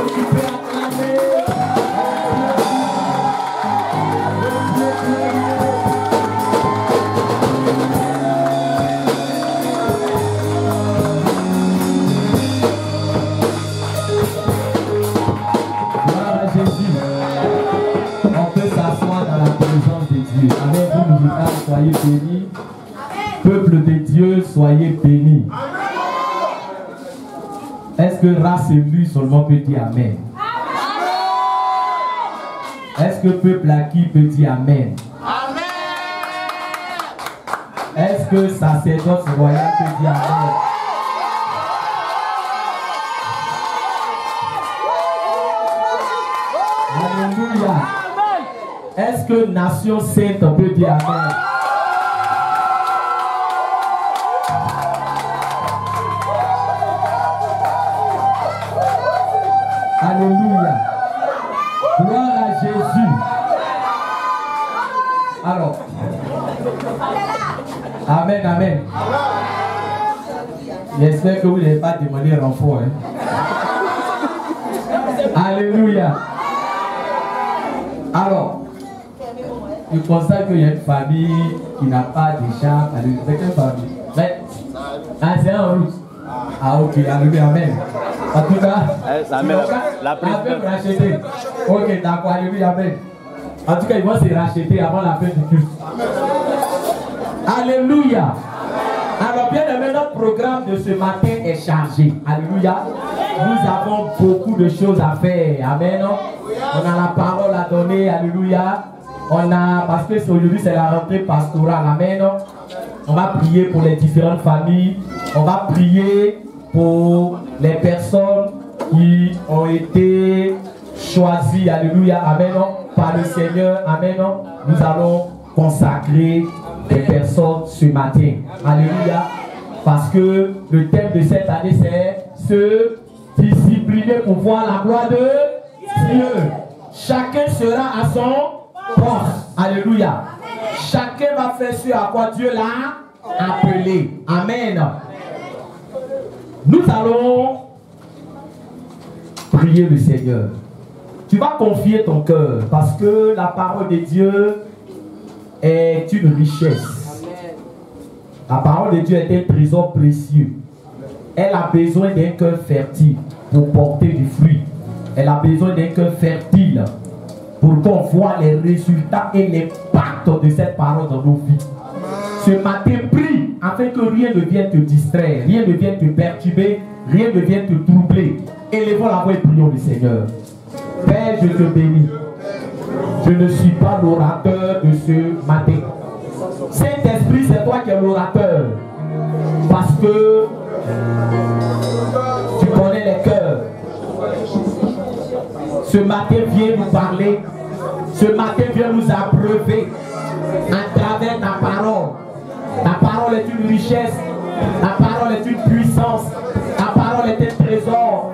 tu peux acclamer. Gloire à Jésus. On peut s'asseoir dans la présence de Dieu. Amen. Vous musicales, soyez bénis. Peuple de Dieu, soyez bénis. Est-ce que race élue seulement peut dire Amen? Est-ce que peuple acquis peut dire Amen? Est-ce que sacerdoce royal peut dire Amen? Alléluia. Est-ce que nation sainte peut dire Amen? Alléluia. Gloire à Jésus. Alors. Amen, amen. J'espère que vous n'avez pas demandé renfort. Alléluia. Alors, je constate qu'il y a une famille qui n'a pas de chat. C'est quelle famille? Ah, c'est en route. Ah, ok, alléluia, amen. En tout cas, la peut racheter. Ok, d'accord, alléluia, amen. En tout cas, ils vont se racheter avant la fin du culte. Alléluia. Alors, bien aimé, notre programme de ce matin est chargé. Alléluia. Nous avons beaucoup de choses à faire. Amen. On a la parole à donner. Alléluia. On a, parce que aujourd'hui c'est la rentrée pastorale. Amen. On va prier pour les différentes familles. On va prier pour les personnes qui ont été choisies. Alléluia. Amen. Par le Seigneur. Amen. Nous allons consacrer des personnes ce matin. Alléluia. Parce que le thème de cette année c'est se discipliner pour voir la gloire de Dieu. Chacun sera à son poste. Alléluia. Chacun va faire ce à quoi Dieu l'a appelé. Amen. Nous allons prier le Seigneur. Tu vas confier ton cœur parce que la parole de Dieu est une richesse. La parole de Dieu est un trésor précieux. Elle a besoin d'un cœur fertile pour porter du fruit. Elle a besoin d'un cœur fertile pour qu'on voit les résultats et l'impact de cette parole dans nos vies. Ce matin, prie afin que rien ne vienne te distraire, rien ne vienne te perturber, rien ne vienne te troubler. Élevons la voix et prions le Seigneur. Père, je te bénis. Je ne suis pas l'orateur de ce matin. Saint-Esprit, c'est toi qui es l'orateur. Parce que tu connais les cœurs. Ce matin, viens nous parler. Ce matin, viens nous abreuver à travers ta parole. Ta parole est une richesse. Ta parole est une puissance. Ta parole est un trésor.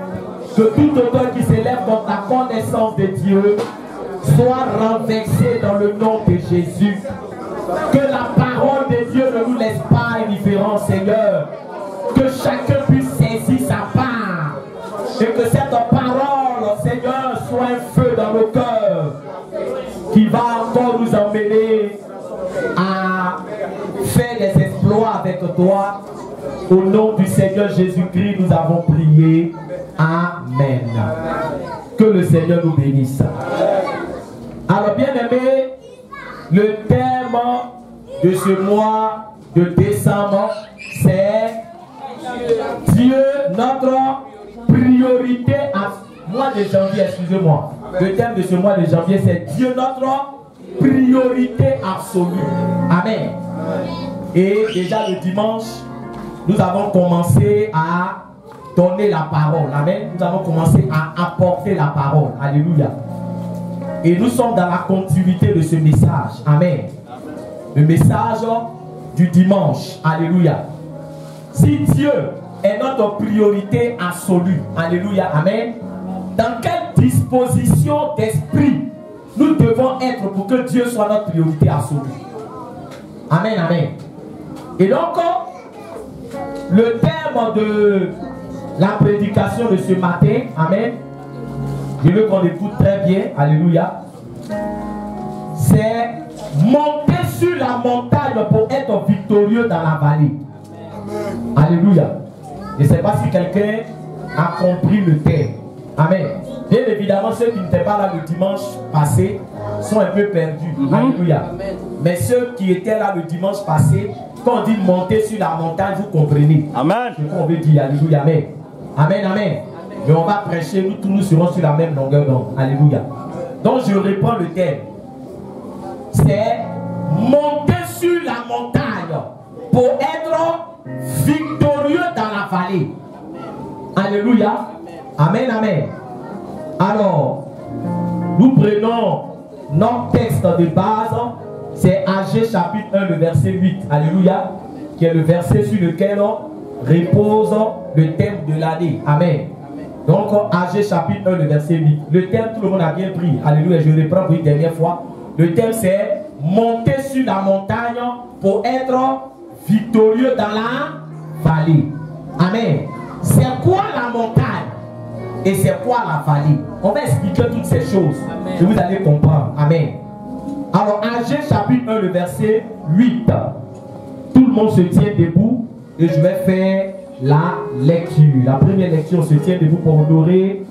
Que tout auteur qui s'élève dans ta connaissance de Dieu soit renversé dans le nom de Jésus. Que la parole de Dieu ne nous laisse pas indifférents, Seigneur. Que chacun puisse saisir sa part. Et que cette parole, Seigneur, soit un feu dans nos cœurs qui va encore nous emmener à faire des exploits avec toi. Au nom du Seigneur Jésus-Christ, nous avons prié. Amen. Que le Seigneur nous bénisse. Alors, bien aimé, le thème de ce mois de décembre, c'est Dieu, notre priorité à mois de janvier, excusez-moi. Le thème de ce mois de janvier, c'est Dieu, notre priorité absolue. Amen. Et déjà le dimanche, nous avons commencé à donner la parole. Amen. Nous avons commencé à apporter la parole. Alléluia. Et nous sommes dans la continuité de ce message. Amen. Le message du dimanche. Alléluia. Si Dieu est notre priorité absolue. Alléluia. Amen. Dans quelle disposition d'esprit nous devons être pour que Dieu soit notre priorité absolue? Amen. Amen. Et donc, le thème de la prédication de ce matin, amen, Je veux qu'on écoute très bien. Alléluia. C'est monter sur la montagne pour être victorieux dans la vallée. Alléluia. Je ne sais pas si quelqu'un a compris le thème. Amen. Bien évidemment, ceux qui n'étaient pas là le dimanche passé sont un peu perdus. Alléluia. Mais ceux qui étaient là le dimanche passé, quand on dit monter sur la montagne, vous comprenez. Amen. Ce qu'on veut dire. Alléluia. Amen. Amen. Amen. Mais on va prêcher, nous tous nous serons sur la même longueur d'onde. Alléluia. Donc je reprends le thème. C'est monter sur la montagne pour être victorieux dans la vallée. Alléluia. Amen, amen. Alors, nous prenons notre texte de base. C'est Agé chapitre 1, le verset 8. Alléluia. Qui est le verset sur lequel repose le thème de l'année. Amen. Donc, Agé chapitre 1, le verset 8. Le thème, tout le monde a bien pris. Alléluia. Je reprends pour une dernière fois. Le thème, c'est monter sur la montagne pour être victorieux dans la vallée. Amen. C'est quoi la montagne et c'est quoi la vallée? On va expliquer toutes ces choses. Amen. Et vous allez comprendre. Amen. Alors, Agé chapitre 1, le verset 8. Tout le monde se tient debout et je vais faire la lecture. La première lecture, on se tient debout pour honorer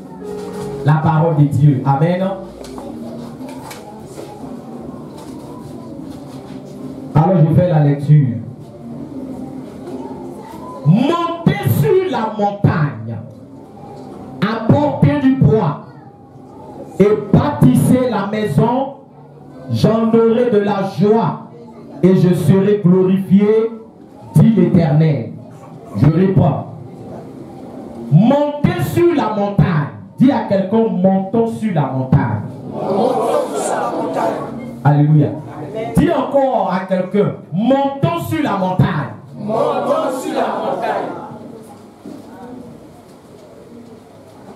la parole de Dieu. Amen. Alors, je fais la lecture. Montez sur la montagne, apportez du bois et bâtissez la maison, j'en aurai de la joie et je serai glorifié, dit l'Éternel. Je réponds. Montez sur la montagne. Dis à quelqu'un, montons sur la montagne. Montons sur la montagne. Alléluia. Dis encore à quelqu'un, montons sur la montagne. Montons sur la montagne.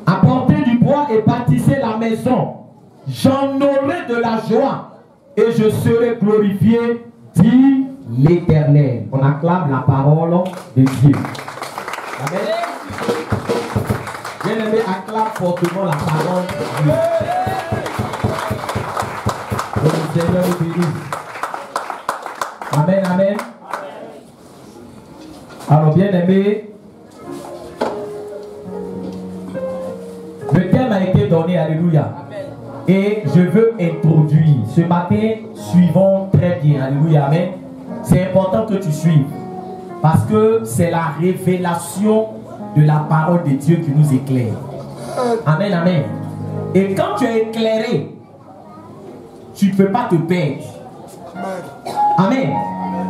Apportez du bois et bâtissez la maison. J'en aurai de la joie et je serai glorifié, dit l'Éternel. On acclame la parole de Dieu. Amen. Bien-aimé, acclame fortement la parole de Dieu. Que le Seigneur nous bénisse. Amen, amen. Alors, bien-aimé, le thème a été donné, alléluia. Et je veux introduire. Ce matin, suivons très bien, alléluia, amen. C'est important que tu suives. Parce que c'est la révélation de la parole de Dieu qui nous éclaire. Amen, amen. Et quand tu es éclairé, tu ne peux pas te perdre. Amen.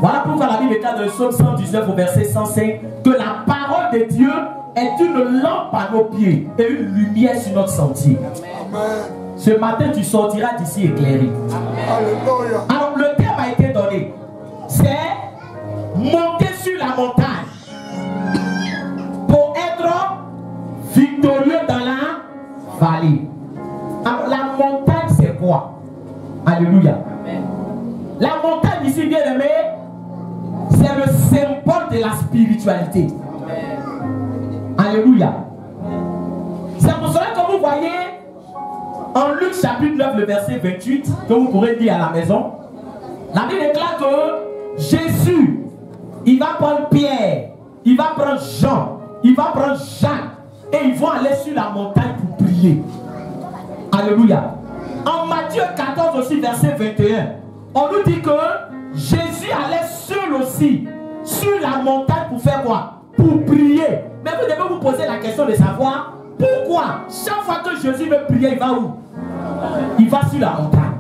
Voilà pourquoi la Bible est dans le psaume 119 au verset 105 que la parole de Dieu est une lampe à nos pieds et une lumière sur notre sentier. Amen. Ce matin, tu sortiras d'ici éclairé. Amen. Alors, le thème a été donné. C'est monter sur la montagne pour être victorieux dans la vallée. Alors, la montagne, c'est quoi? Alléluia. Amen. La montagne ici, bien aimé, c'est le symbole de la spiritualité. Amen. Alléluia. C'est pour cela que vous voyez en Luc chapitre 9, le verset 28, que vous pourrez lire à la maison, la Bible déclare que Jésus, il va prendre Pierre, il va prendre Jean, il va prendre Jacques, et ils vont aller sur la montagne pour prier. Alléluia. En Matthieu 14 aussi, verset 21, on nous dit que Jésus allait seul aussi sur la montagne pour faire quoi? Pour prier. Mais vous devez vous poser la question de savoir pourquoi chaque fois que Jésus veut prier, il va où? Il va sur la montagne.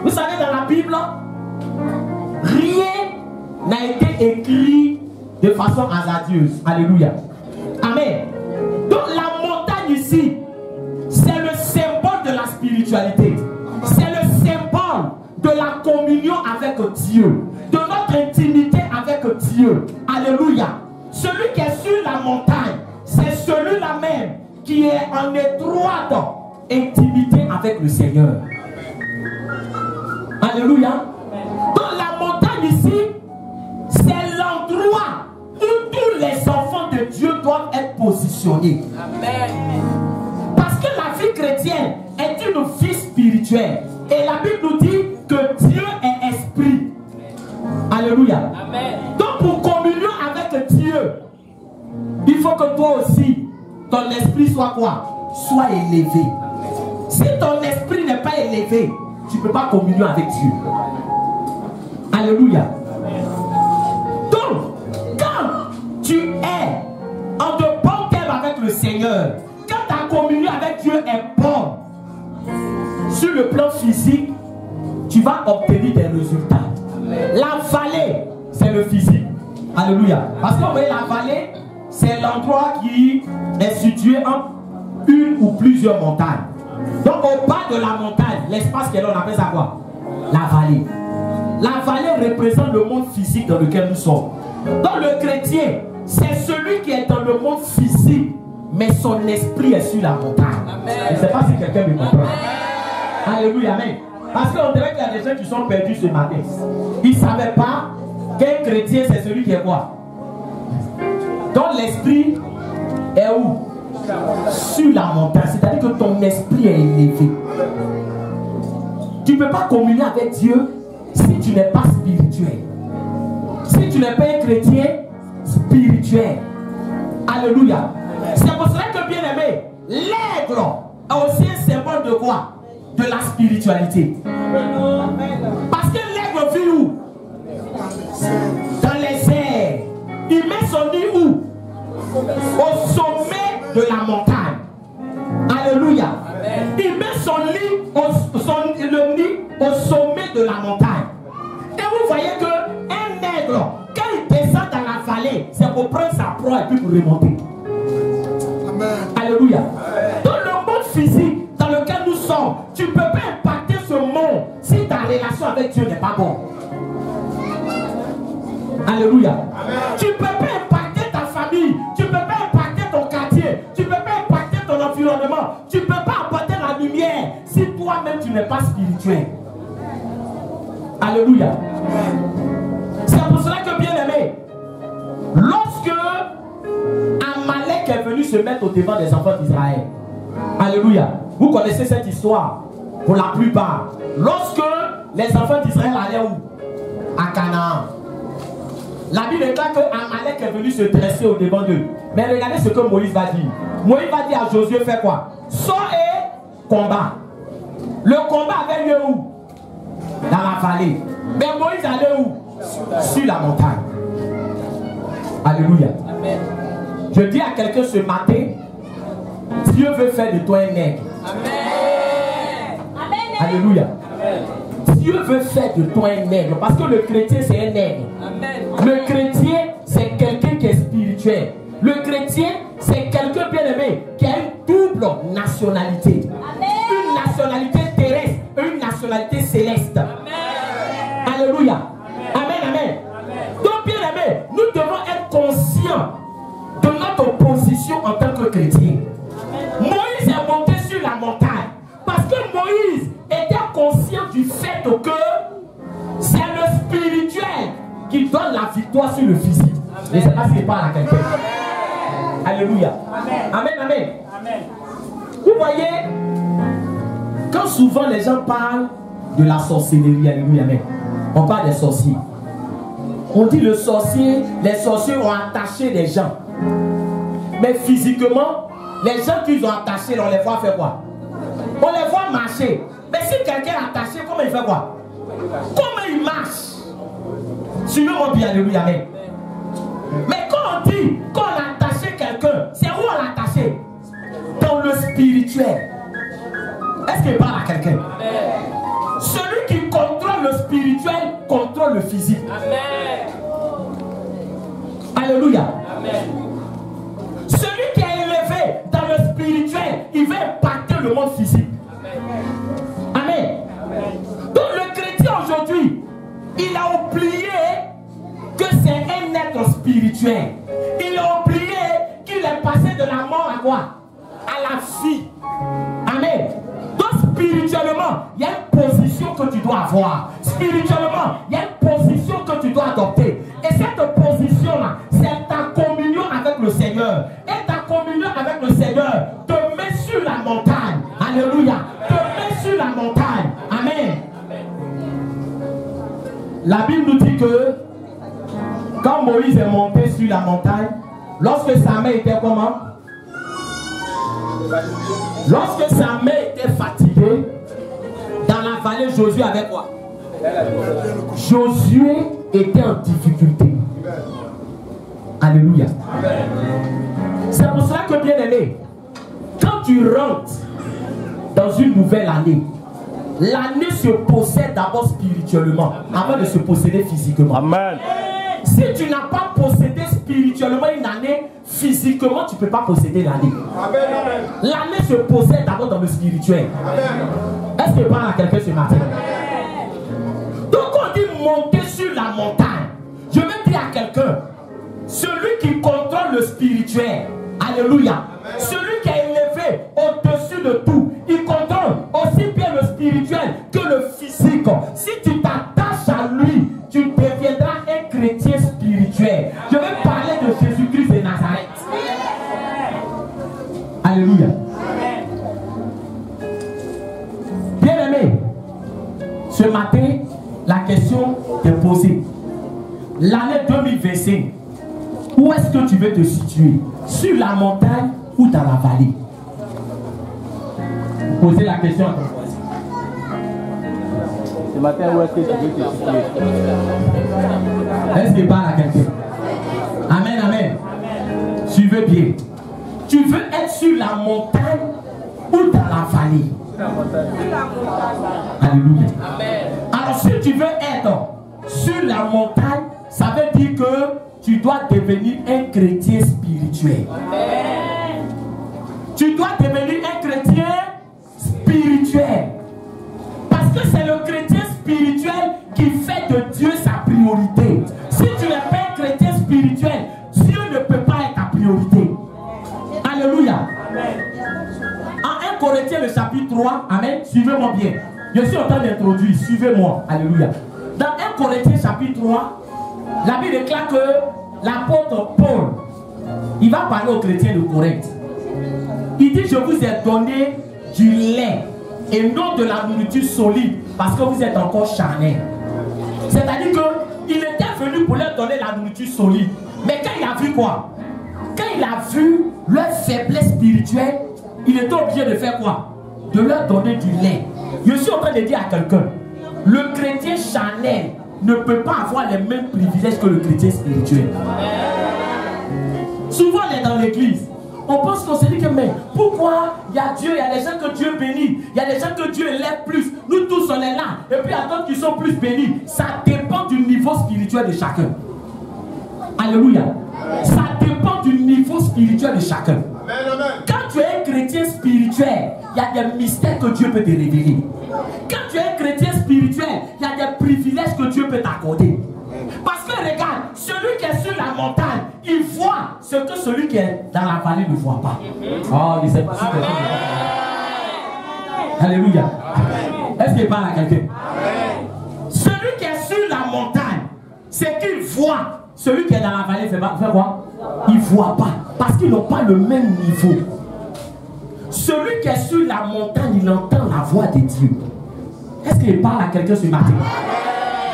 Vous savez, dans la Bible, rien n'a été écrit de façon hasardeuse. Alléluia. Amen. Donc la montagne ici, c'est le symbole de la spiritualité. C'est le symbole de la communion avec Dieu, de notre intimité avec Dieu. Alléluia. Celui qui est sur la montagne, c'est celui-là même qui est en étroite intimité avec le Seigneur. Alléluia. Donc la montagne ici, c'est l'endroit où tous les enfants de Dieu doivent être positionnés. Amen. Parce que la vie chrétienne est une vie spirituelle. Et la Bible nous dit que Dieu est esprit. Alléluia. Amen. Donc pour communion avec Dieu, il faut que toi aussi, ton esprit soit quoi? Soit élevé. Si ton esprit n'est pas élevé, tu ne peux pas communier avec Dieu. Alléluia. Donc, quand tu es en de bons termes avec le Seigneur, quand ta communion avec Dieu est bonne, sur le plan physique, tu vas obtenir des résultats. La vallée, c'est le physique. Alléluia. Parce que vous voyez, la vallée, c'est l'endroit qui est situé entre une ou plusieurs montagnes. Donc au bas de la montagne, l'espace qu'elle on appelle ça quoi? La vallée. La vallée représente le monde physique dans lequel nous sommes. Donc le chrétien, c'est celui qui est dans le monde physique, mais son esprit est sur la montagne. Amen. Je ne sais pas si quelqu'un me comprend. Alléluia, amen. Parce qu'on dirait qu'il y a des gens qui sont perdus ce matin. Ils ne savaient pas qu'un chrétien, c'est celui qui est quoi? Donc l'esprit est où? Sur la montagne. C'est-à-dire que ton esprit est élevé. Tu ne peux pas communier avec Dieu si tu n'es pas spirituel. Si tu n'es pas un chrétien spirituel. Alléluia. C'est pour cela que, bien aimé, l'aigle est aussi un symbole de quoi? De la spiritualité. Parce que l'aigle vit où? Dans les airs. Il met son nid où? Au sommet de la montagne. Alléluia. Il met son nid, le nid au sommet de la montagne. Et vous voyez que un aigle, quand il descend dans la vallée, c'est pour prendre sa proie et puis pour remonter. Amen. Alléluia. Dans le monde physique dans lequel nous sommes, tu ne peux pas impacter ce monde si ta relation avec Dieu n'est pas bonne. Alléluia. Amen. Tu ne peux pas impacter ta famille, tu ne peux pas impacter ton quartier, tu ne peux pas impacter ton environnement, tu ne peux pas apporter la lumière si toi-même tu n'es pas spirituel. Alléluia. C'est pour cela que, bien aimé, lorsque Amalek est venu se mettre au devant des enfants d'Israël, alléluia, vous connaissez cette histoire pour la plupart. Lorsque les enfants d'Israël allaient où? À Canaan. La Bible déclare que Amalek est venu se dresser au devant d'eux. Mais regardez ce que Moïse va dire. Moïse va dire à Josué, fais quoi? Sors et combat. Le combat avait lieu où? Dans la vallée. Mais Moïse allait où? Sur la montagne. Alléluia. Amen. Je dis à quelqu'un ce matin, Dieu veut faire de toi un aigle. Amen. Alléluia. Amen. Dieu veut faire de toi un aigle. Parce que le chrétien c'est un aigle. Amen. Le chrétien c'est quelqu'un qui est spirituel. Le chrétien c'est quelqu'un bien aimé qui a une double nationalité. Amen. Une nationalité terrestre et une nationalité céleste. Amen. Alléluia. Amen, amen. Donc bien aimé, nous devons être conscients de notre position en tant que chrétien. Moïse est monté sur la montagne parce que Moïse était conscient du fait que c'est le spirituel qui donne la victoire sur le physique. Je ne sais pas s'il parle à quelqu'un. Alléluia. Amen, amen. Amen. Vous voyez, quand souvent les gens parlent de la sorcellerie, alléluia, amen, on parle des sorciers. On dit le sorcier, les sorciers ont attaché les gens. Mais physiquement, les gens qu'ils ont attachés, on les voit faire quoi? On les voit marcher. Mais si quelqu'un est attaché, comment il fait quoi? Comment il marche? Suivez-moi bien, alléluia, amen. Mais quand on dit qu'on a attaché quelqu'un, c'est où on l'a attaché? Dans le spirituel. Est-ce qu'il parle à quelqu'un? Celui qui contrôle le spirituel contrôle le physique. Amen. Alléluia. Amen. Celui qui est élevé dans le spirituel, il va impacter le monde physique. Amen. Amen. Donc le chrétien aujourd'hui, il a oublié que c'est un être spirituel. Il a oublié qu'il est passé de la mort à quoi? À la vie. Amen. Donc spirituellement, il y a une position que tu dois avoir. Spirituellement, il y a une position que tu dois adopter. Et cette position-là, c'est ta communion avec le Seigneur. Et ta communion avec le Seigneur te met sur la montagne. montagne. Alléluia. Te mets sur la montagne. Amen. La Bible nous dit que quand Moïse est monté sur la montagne, lorsque sa main était comment? Lorsque sa main était fatiguée, dans la vallée, Josué avait quoi? Josué était en difficulté. Alléluia. C'est pour cela que, bien aimé, quand tu rentres dans une nouvelle année, l'année se possède d'abord spirituellement avant de se posséder physiquement. Amen. Si tu n'as pas possédé spirituellement une année, physiquement tu ne peux pas posséder l'année. L'année se possède d'abord dans le spirituel. Est-ce que je parle à quelqu'un ce matin? Donc on dit monter sur la montagne. Je vais dire à quelqu'un, celui qui contrôle le spirituel, alléluia, celui qui est élevé au-dessus de tout, il contrôle aussi bien le spirituel que le physique. Si tu t'attaches à lui, tu deviendras un chrétien spirituel. Je vais parler de Jésus-Christ de Nazareth. Alléluia. Bien aimé, ce matin, la question est posée. L'année 2025, où est-ce que tu veux te situer? Sur la montagne ou dans la vallée? Posez la question à ton voisin. Ce matin, où est-ce que tu veux te situer? Est-ce qu'il parle à quelqu'un? Amen, amen. Suivez bien. Tu veux être sur la montagne ou dans la vallée? Alléluia. Alors si tu veux être sur la montagne, ça veut dire que tu dois devenir un chrétien spirituel. Tu dois devenir un chrétien spirituel. Parce que c'est le chrétien spirituel qui fait de Dieu sa priorité. Si tu n'es pas un chrétien spirituel, Dieu ne peut pas être ta priorité. Alléluia. En 1 Corinthiens le chapitre 3, amen, suivez-moi bien. Je suis en train d'introduire, suivez-moi. Alléluia. Dans 1 Corinthiens chapitre 3, la Bible déclare que l'apôtre Paul, il va parler aux chrétiens de Corinthe. Il dit, je vous ai donné du lait et non de la nourriture solide parce que vous êtes encore charnel. C'est-à-dire qu'il était venu pour leur donner la nourriture solide. Mais quand il a vu quoi? Quand il a vu leur faiblesse spirituelle, il était obligé de faire quoi? De leur donner du lait. Je suis en train de dire à quelqu'un, le chrétien charnel ne peut pas avoir les mêmes privilèges que le chrétien spirituel. Souvent on est dans l'église, on pense qu'on se dit que mais pourquoi il y a Dieu, il y a des gens que Dieu bénit, il y a des gens que Dieu élève plus, nous tous on est là, et puis il y a d'autres qui sont plus bénis. Ça dépend du niveau spirituel de chacun. Alléluia. Ça dépend du niveau spirituel de chacun. Quand tu es un chrétien spirituel, il y a des mystères que Dieu peut te révéler. Quand tu es un chrétien spirituel, il y a des privilèges que Dieu peut t'accorder. Parce que regarde, celui qui est sur la montagne, il voit ce que celui qui est dans la vallée ne voit pas. Oh, il ne sait pas si quelqu'un ne voit pas. Alléluia. Est-ce qu'il parle à quelqu'un? Celui qui est sur la montagne, c'est qu'il voit. Celui qui est dans la vallée fait quoi? Il ne voit pas. Parce qu'ils n'ont pas le même niveau. Celui qui est sur la montagne, il entend la voix de Dieu. Est-ce qu'il parle à quelqu'un ce matin?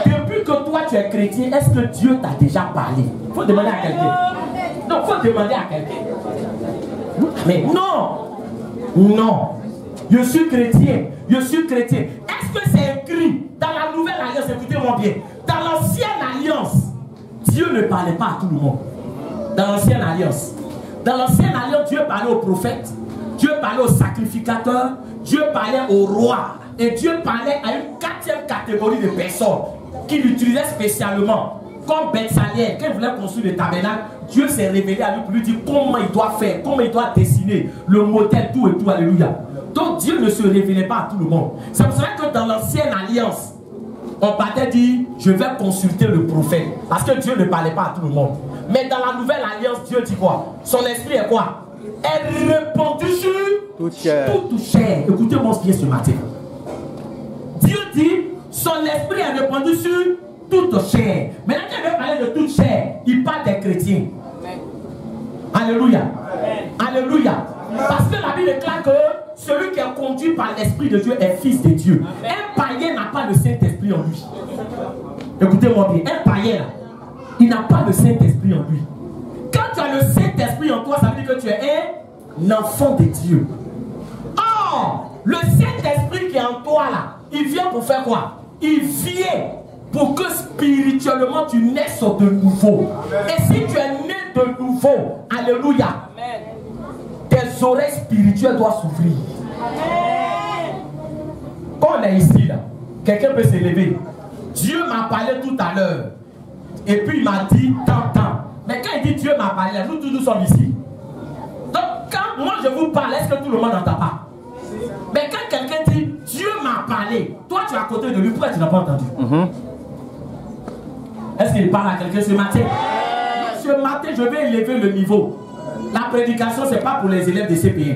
Depuis que toi tu es chrétien, est-ce que Dieu t'a déjà parlé? Il faut demander à quelqu'un. Non, il faut demander à quelqu'un. Mais non! Non! Je suis chrétien. Je suis chrétien. Est-ce que c'est écrit dans la nouvelle alliance? Écoutez-moi bien. Dans l'ancienne alliance, Dieu ne parlait pas à tout le monde. Dans l'ancienne alliance. Dans l'ancienne alliance, Dieu parlait aux prophètes. Dieu parlait aux sacrificateurs, Dieu parlait aux rois, et Dieu parlait à une 4e catégorie de personnes qu'il utilisait spécialement. Comme Bethsalèel, quand il voulait construire le tabernacle, Dieu s'est révélé à lui pour lui dire comment il doit faire, comment il doit dessiner, le modèle, tout et tout, alléluia. Donc Dieu ne se révélait pas à tout le monde. C'est pour cela que dans l'ancienne alliance, on partait dire, je vais consulter le prophète, parce que Dieu ne parlait pas à tout le monde. Mais dans la nouvelle alliance, Dieu dit quoi? Son esprit est quoi? Est répandu sur toute chair. Écoutez-moi bien ce matin. Dieu dit, son esprit est répandu sur toute chair. Maintenant qu'il veut parler de toute chair, il parle des chrétiens. Amen. Alléluia. Amen. Alléluia. Parce que la Bible déclare que celui qui est conduit par l'Esprit de Dieu est fils de Dieu. Amen. Un païen n'a pas le Saint-Esprit en lui. Écoutez-moi bien, un païen, il n'a pas le Saint-Esprit en lui. Quand tu as le Saint-Esprit en toi, ça veut dire que tu es un enfant de Dieu. Or, le Saint-Esprit qui est en toi là, il vient pour faire quoi? Il vient pour que spirituellement tu naisses de nouveau. Amen. Et si tu es né de nouveau, alléluia, amen, tes oreilles spirituelles doivent s'ouvrir. Quand on est ici là, quelqu'un peut s'élever. Dieu m'a parlé tout à l'heure. Et puis il m'a dit tant. Mais quand il dit Dieu m'a parlé, nous tous sommes ici. Donc quand moi je vous parle, est-ce que tout le monde n'entend pas? Mais quand quelqu'un dit Dieu m'a parlé, toi tu es à côté de lui, pourquoi tu n'as pas entendu? Est-ce qu'il parle à quelqu'un ce matin? Ce matin, je vais élever le niveau. La prédication, ce n'est pas pour les élèves de CPN.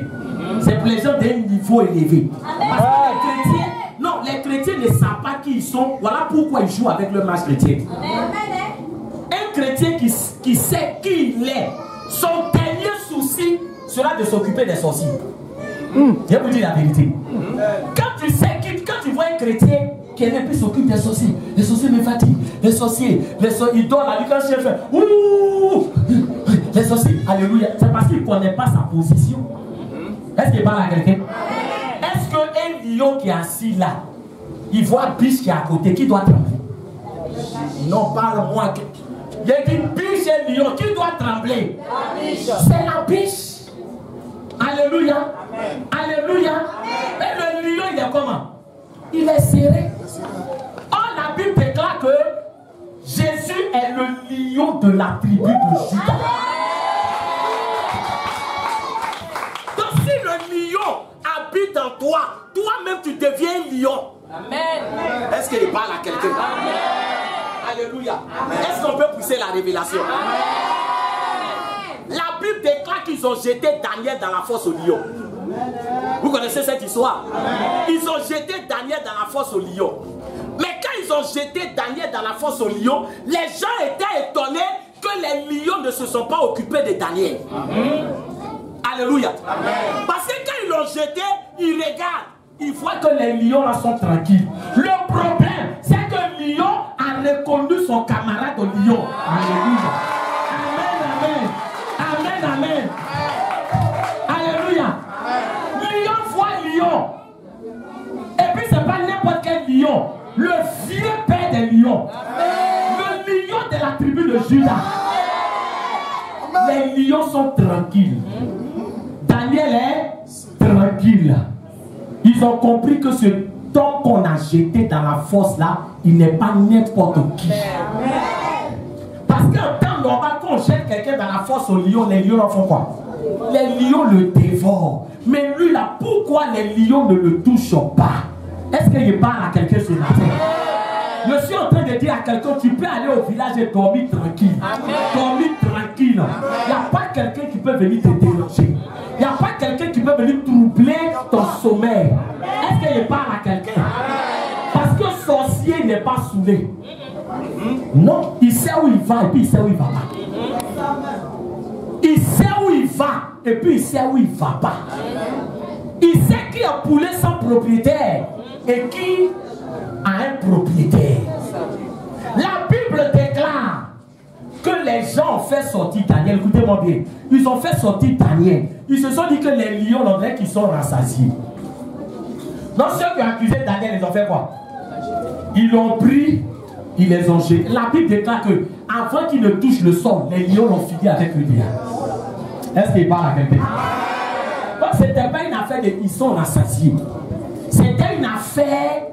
C'est pour les gens d'un niveau élevé. Parce que les chrétiens, non, les chrétiens ne savent pas qui ils sont. Voilà pourquoi ils jouent avec leur match chrétien. Un chrétien qui sait qui il est, son dernier souci sera de s'occuper des sorciers. Je vais vous dire la vérité. Quand tu sais, quand tu vois un chrétien qui ne plus s'occupe des sorciers, les sorciers me fatiguent, les sorciers, ils donnent la vie quand je fais ouh, les sorciers, alléluia, c'est parce qu'il ne connaît pas sa position. Est-ce qu'il parle à quelqu'un? Est-ce qu'un lion qui est assis là, il voit biche qui est à côté, qui doit trembler? Non, parle-moi. Il y a une biche et un lion, qui doit trembler? C'est la biche. Alléluia. Amen. Alléluia. Amen. Et le lion, il est comment? Il est serré. Or, la Bible déclare que Jésus est le lion de la tribu de Juda. Donc, si le lion habite en toi, toi-même tu deviens lion. Amen. Est-ce qu'il parle à quelqu'un? Alléluia. Est-ce qu'on peut pousser la révélation? Amen. La Bible déclare qu'ils ont jeté Daniel dans la fosse au lion. Vous connaissez cette histoire? Ils ont jeté Daniel dans la fosse au lion. Mais quand ils ont jeté Daniel dans la fosse au lion, les gens étaient étonnés que les lions ne se sont pas occupés de Daniel. Alléluia. Parce que quand ils l'ont jeté, ils regardent. Ils voient que les lions là sont tranquilles. Le problème, c'est que le lion a reconnu son camarade au lion. Alléluia. Amen, amen. Amen, amen. Alléluia. Lion voit lion. Et puis c'est pas n'importe quel lion. Le vieux père des lions. Le lion de la tribu de Juda. Les lions sont tranquilles. Daniel est tranquille. Ils ont compris que ce temps qu'on a jeté dans la fosse là, il n'est pas n'importe qui. Parce qu'en temps normal, quand on jette quelqu'un dans la fosse au lion, les lions en font quoi? Les lions le dévorent. Mais lui là, pourquoi les lions ne le touchent pas? Est-ce qu'il parle à quelqu'un ce matin? Je suis en train de dire à quelqu'un, tu peux aller au village et dormir tranquille. Dormir tranquille. Il n'y a pas quelqu'un qui peut venir te déranger. Il n'y a pas quelqu'un qui peut venir troubler ton sommeil. Est-ce qu'il parle à quelqu'un? Parce que le sorcier n'est pas saoulé. Non, il sait où il va et puis il sait où il va pas. Il sait où il va et puis il sait où il ne va pas. Il sait qui a poulet sans propriétaire et qui a un propriétaire. La Bible déclare que les gens ont fait sortir Daniel. Écoutez-moi bien. Ils ont fait sortir Daniel. Ils se sont dit que les lions, on dirait qu'ils sont rassasiés. Donc ceux qui ont accusé Daniel, ils ont fait quoi? Ils l'ont pris, ils les ont jetés. La Bible déclare que avant qu'ils ne touchent le sol, les lions l'ont fini avec le diable. Est-ce qu'il parle à quelqu'un? Donc ce n'était pas une affaire de ils sont rassasiés. C'était une affaire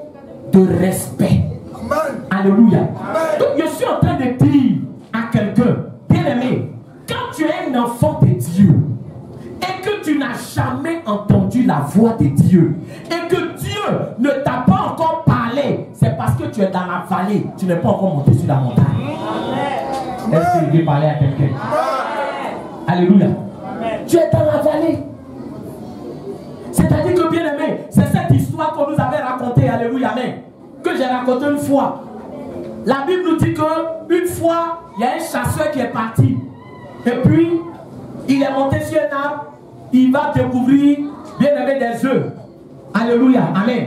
de respect. Amen. Alléluia. Amen. Donc je suis en train de dire à quelqu'un, bien aimé, quand tu es un enfant de Dieu et que tu n'as jamais entendu la voix de Dieu et que Dieu ne t'a pas encore parlé, c'est parce que tu es dans la vallée, tu n'es pas encore monté sur la montagne. Est-ce qu'il veut parler à quelqu'un? Alléluia. Amen. Tu es dans la vallée. C'est-à-dire que, bien aimé, c'est cette histoire qu'on nous avait racontée, alléluia, amen, que j'ai racontée une fois. La Bible nous dit qu'une fois, il y a un chasseur qui est parti. Et puis, il est monté sur un arbre, il va découvrir bien aimé, des œufs. Alléluia, amen.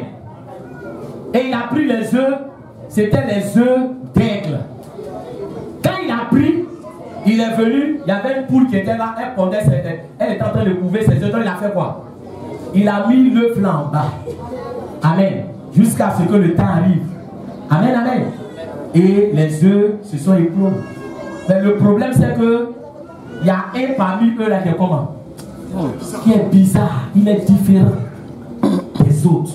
Et il a pris les œufs, c'était les œufs d'aigle. Quand il a pris, il est venu, il y avait une poule qui était là, elle pondait, elle était en train de couver ses œufs. Donc il a fait quoi? Il a mis l'œuf là en bas. Amen. Jusqu'à ce que le temps arrive. Amen, amen. Et les œufs se sont éclos. Mais le problème c'est que il y a un parmi eux là qui est comment? Qui est bizarre, il est différent des autres.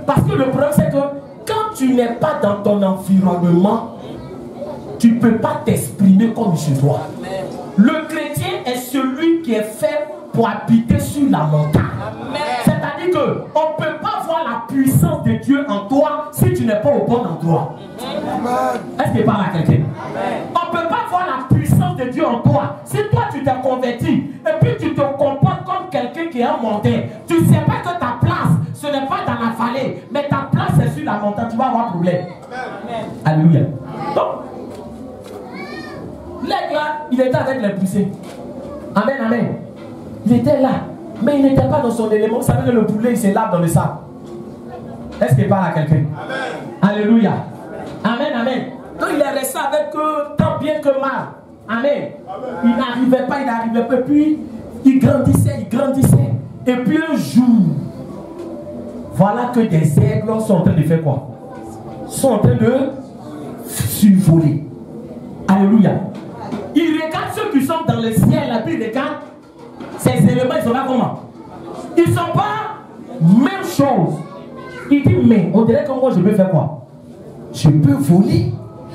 Parce que le problème c'est que quand tu n'es pas dans ton environnement, tu ne peux pas t'exprimer comme je dois. Le chrétien est celui qui est fait pour habiter sur la montagne. C'est-à-dire qu'on ne peut pas voir la puissance de Dieu en toi si tu n'es pas au bon endroit. Est-ce qu'il parle à quelqu'un? On ne peut pas voir la puissance de Dieu en toi. Si toi tu t'es converti et puis tu te comportes comme quelqu'un qui est en montagne, tu ne sais pas que ta place, ce n'est pas dans la vallée, mais ta place est sur la montagne, tu vas avoir problème. Alléluia. Donc, l'aigle là, il était avec les poussées. Amen, amen. Il était là, mais il n'était pas dans son élément. Vous savez que le poulet, il se lave dans le sable. Est-ce qu'il parle à quelqu'un? Alléluia. Amen, amen. Donc il est resté avec eux tant bien que mal. Amen. Il n'arrivait pas. Puis il grandissait. Et puis un jour, voilà que des aigles sont en train de faire quoi? Sont en train de survoler. Alléluia. Il regarde ceux qui sont dans le ciel, là, puis il regarde ces éléments, ils sont là comment? Ils ne sont pas même chose. Il dit, mais on dirait que moi je peux faire quoi? Je peux voler.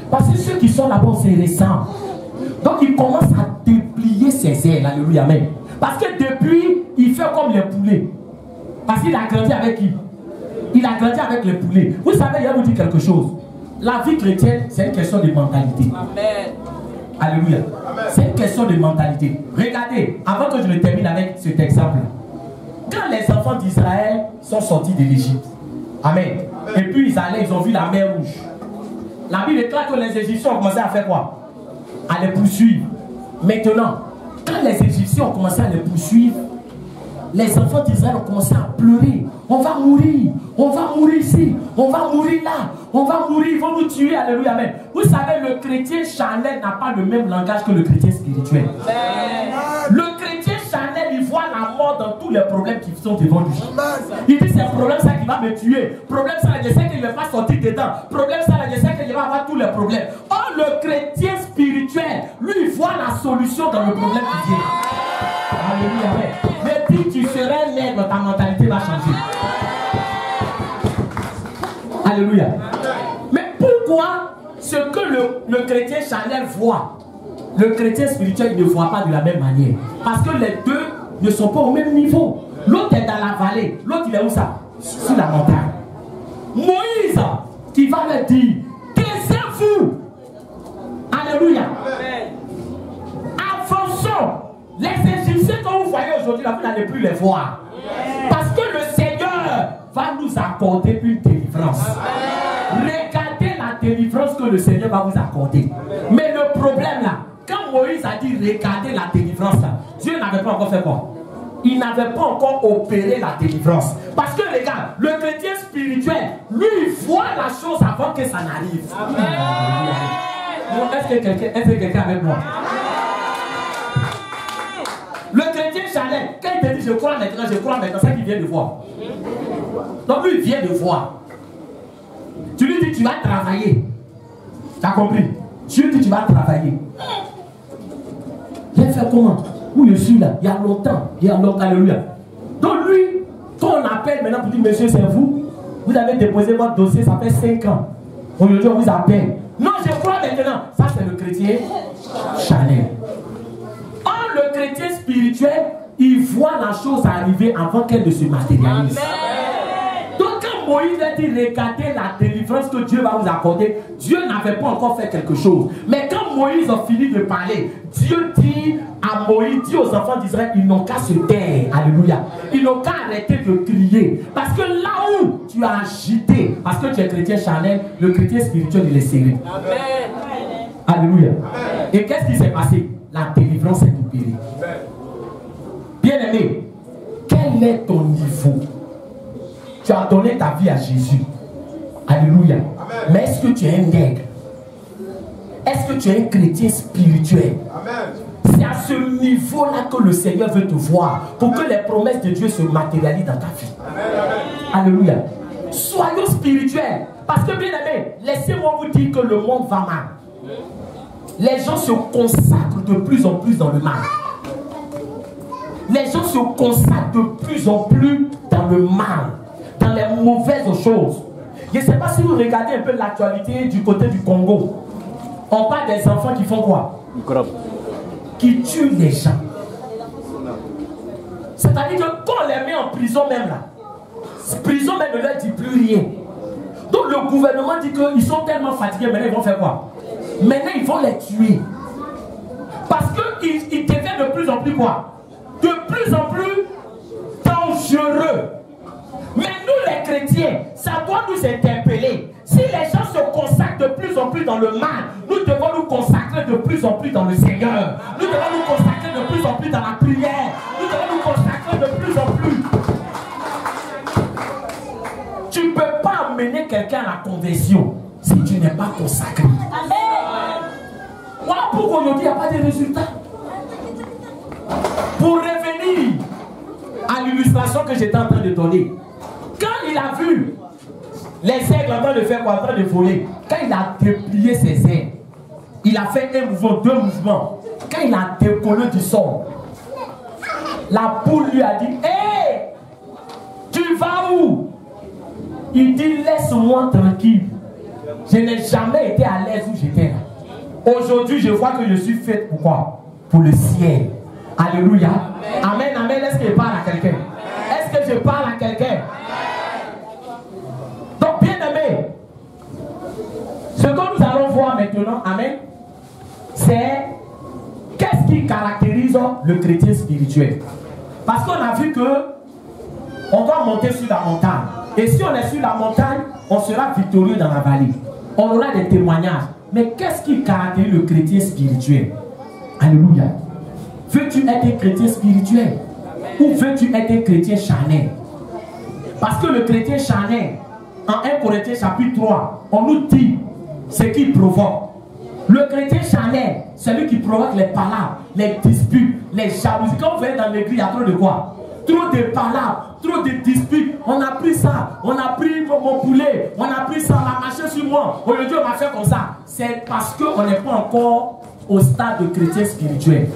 Parce que ceux qui sont là-bas, c'est récent. Donc il commence à déplier ses ailes. Alléluia, amen. Parce que depuis, il fait comme les poulets. Parce qu'il a grandi avec qui? Il a grandi avec les poulets. Vous savez, il va vous dire quelque chose. La vie chrétienne, c'est une question de mentalité. Amen. Alléluia. C'est une question de mentalité. Regardez, avant que je ne termine avec cet exemple. Quand les enfants d'Israël sont sortis de l'Égypte, amen. Et puis ils ont vu la mer rouge. La Bible déclare que les Égyptiens ont commencé à faire quoi? À les poursuivre. Maintenant, quand les Égyptiens ont commencé à les poursuivre, les enfants d'Israël ont commencé à pleurer. On va mourir ici, on va mourir là, on va mourir, ils vont nous tuer, alléluia, amen. Vous savez, le chrétien charnel n'a pas le même langage que le chrétien spirituel. Le chrétien charnel, il voit la mort dans tous les problèmes qui sont devant lui. Il dit, c'est le problème ça qui va me tuer, problème ça, je sais qu'il ne va pas sortir dedans, problème ça, je sais qu'il va avoir tous les problèmes. Or, le chrétien spirituel, lui, il voit la solution dans le problème qui vient. Alléluia, amen. Mais dis, tu serais nègre, ta mentalité va changer. Alléluia. Mais pourquoi ce que le chrétien charnel voit, le chrétien spirituel ne voit pas de la même manière? Parce que les deux ne sont pas au même niveau. L'autre est dans la vallée, l'autre il est où ça? Sur la montagne. Moïse qui va leur dire, taisez-vous. Alléluia. Avançons. Les Égyptiens que vous voyez aujourd'hui, là, vous n'allez plus les voir. Parce que le Seigneur va nous accorder une délivrance. Regardez la délivrance que le Seigneur va vous accorder. Mais le problème là, quand Moïse a dit regardez la délivrance là, Dieu n'avait pas encore fait quoi? Il n'avait pas encore opéré la délivrance. Parce que regarde, le chrétien spirituel, lui, il voit la chose avant que ça n'arrive. Est-ce que quelqu'un avec moi? Le chrétien charnel, quand il te dit je crois maintenant, c'est qu'il vient de voir. Donc lui, il vient de voir. Tu lui dis tu vas travailler. Tu as compris? Tu lui dis tu vas travailler. J'ai fait comment? Où je suis là? Il y a longtemps. Alléluia. Donc lui, quand on appelle maintenant pour dire monsieur, c'est vous. Vous avez déposé votre dossier, ça fait 5 ans. Aujourd'hui, on vous appelle. Non, je crois maintenant. Ça, c'est le chrétien charnel. Or, le chrétien spirituel, il voit la chose arriver avant qu'elle ne se matérialise. Amen. Donc, quand Moïse a dit regardez la délivrance que Dieu va vous accorder, Dieu n'avait pas encore fait quelque chose. Mais quand Moïse a fini de parler, Dieu dit à Moïse, dit aux enfants d'Israël, ils n'ont qu'à se taire. Alléluia. Ils n'ont qu'à arrêter de crier. Parce que là où tu as agité, parce que tu es chrétien charnel, le chrétien spirituel, il est serré. Amen. Alléluia. Amen. Et qu'est-ce qui s'est passé? La délivrance est opérée. Bien aimé, quel est ton niveau? Tu as donné ta vie à Jésus. Alléluia. Amen. Mais est-ce que tu es un nègre? Est-ce que tu es un chrétien spirituel? C'est à ce niveau-là que le Seigneur veut te voir pour que les promesses de Dieu se matérialisent dans ta vie. Amen. Alléluia. Soyons spirituels. Parce que bien aimé, laissez-moi vous dire que le monde va mal. Les gens se consacrent de plus en plus dans le mal. Les gens se consacrent de plus en plus dans le mal, dans les mauvaises choses. Je ne sais pas si vous regardez un peu l'actualité du côté du Congo. On parle des enfants qui font quoi? Qui tuent les gens. C'est-à-dire que quand on les met en prison même là, prison même ne leur dit plus rien. Donc le gouvernement dit qu'ils sont tellement fatigués, maintenant ils vont faire quoi? Maintenant ils vont les tuer. Parce qu'ils deviennent de plus en plus quoi? De plus en plus dangereux. Mais nous les chrétiens, ça doit nous interpeller. Si les gens se consacrent de plus en plus dans le mal, nous devons nous consacrer de plus en plus dans le Seigneur. Nous devons nous consacrer de plus en plus dans la prière. Nous devons nous consacrer de plus en plus. Tu ne peux pas amener quelqu'un à la conversion si tu n'es pas consacré. Amen. Voilà pourquoi aujourd'hui il n'y a pas de résultats. Pour revenir à l'illustration que j'étais en train de donner, quand il a vu les aigles en train de faire quoi? En train de voler. Quand il a déplié ses ailes, il a fait un mouvement, deux mouvements. Quand il a décollé du sol, la poule lui a dit: hé, tu vas où? Il dit: laisse-moi tranquille. Je n'ai jamais été à l'aise où j'étais là. Aujourd'hui, je vois que je suis fait pour quoi? Pour le ciel. Alléluia. Amen, amen. Est-ce que je parle à quelqu'un? Est-ce que je parle à quelqu'un? Donc, bien aimé, ce que nous allons voir maintenant, amen, c'est qu'est-ce qui caractérise le chrétien spirituel. Parce qu'on a vu que on doit monter sur la montagne. Et si on est sur la montagne, on sera victorieux dans la vallée. On aura des témoignages. Mais qu'est-ce qui caractérise le chrétien spirituel? Alléluia. Veux-tu être un chrétien spirituel? Ou veux-tu être un chrétien charnel? Parce que le chrétien charnel, en 1 Corinthiens chapitre 3, on nous dit ce qui provoque. Le chrétien charnel, c'est lui qui provoque les palabres, les disputes, les jalousies. Quand vous venez dans l'église, il y a trop de quoi? Trop de palabres, trop de disputes. On a pris ça, on a pris mon poulet, on a pris ça, on a marché sur moi. Aujourd'hui, on m'a fait comme ça. C'est parce qu'on n'est pas encore au stade de chrétien spirituel.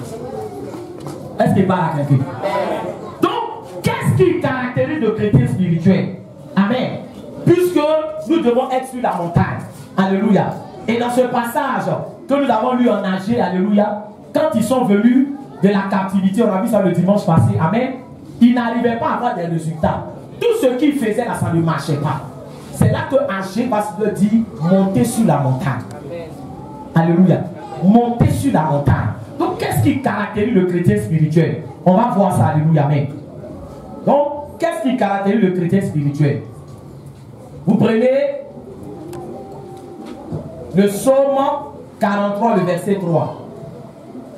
Est-ce qu'il parle à quelqu'un? Donc, qu'est-ce qui caractérise le chrétien spirituel? Amen. Puisque nous devons être sur la montagne. Alléluia. Et dans ce passage que nous avons lu en Agé, alléluia, quand ils sont venus de la captivité, on a vu ça le dimanche passé, amen, ils n'arrivaient pas à avoir des résultats. Tout ce qu'ils faisaient là, ça ne marchait pas. C'est là que Agé va se dire: montez sur la montagne. Alléluia. Montez sur la montagne. Donc, qu'est-ce qui caractérise le chrétien spirituel? On va voir ça, alléluia, amen. Donc, qu'est-ce qui caractérise le chrétien spirituel? Vous prenez le psaume 43, le verset 3.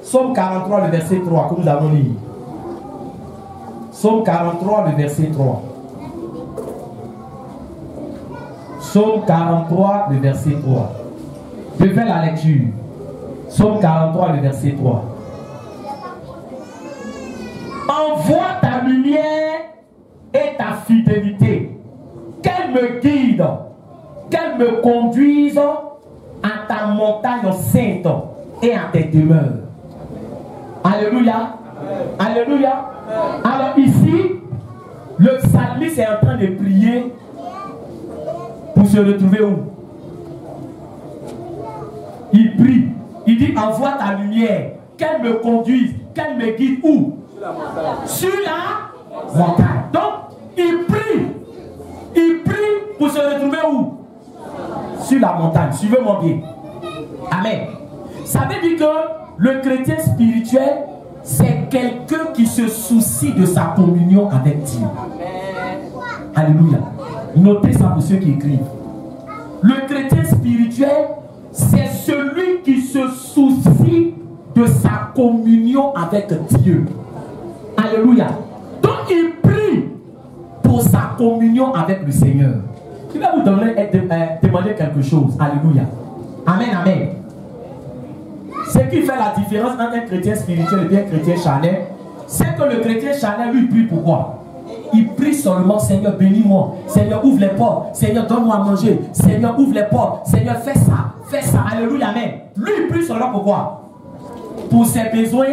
Psaume 43, le verset 3, que nous avons lu. Psaume 43, le verset 3. Psaume 43, le verset 3. Je fais la lecture. Psaume 43, le verset 3. Envoie ta lumière et ta fidélité, qu'elle me guide, qu'elle me conduise à ta montagne sainte et à tes demeures. Alléluia. Alléluia. Alors ici, le psalmiste est en train de prier pour se retrouver où? Il prie. Il dit: envoie ta lumière, qu'elle me conduise, qu'elle me guide où? Sur la montagne. Donc, il prie. Il prie pour se retrouver où? Sur la montagne. Suivez-moi bien. Amen. Ça veut dire que le chrétien spirituel, c'est quelqu'un qui se soucie de sa communion avec Dieu. Alléluia. Notez ça pour ceux qui écrivent. Le chrétien spirituel, c'est celui qui se soucie de sa communion avec Dieu. Alléluia. Donc il prie pour sa communion avec le Seigneur. Je vais vous demander quelque chose. Alléluia. Amen, amen. Ce qui fait la différence entre un chrétien spirituel et un chrétien charnel, c'est que le chrétien charnel, lui, prie pourquoi? Il prie seulement, Seigneur, bénis-moi. Seigneur, ouvre les portes. Seigneur, donne-moi à manger. Seigneur, ouvre les portes. Seigneur, fais ça. Fais ça. Alléluia, amen. Lui, il prie seulement pourquoi? Pour ses besoins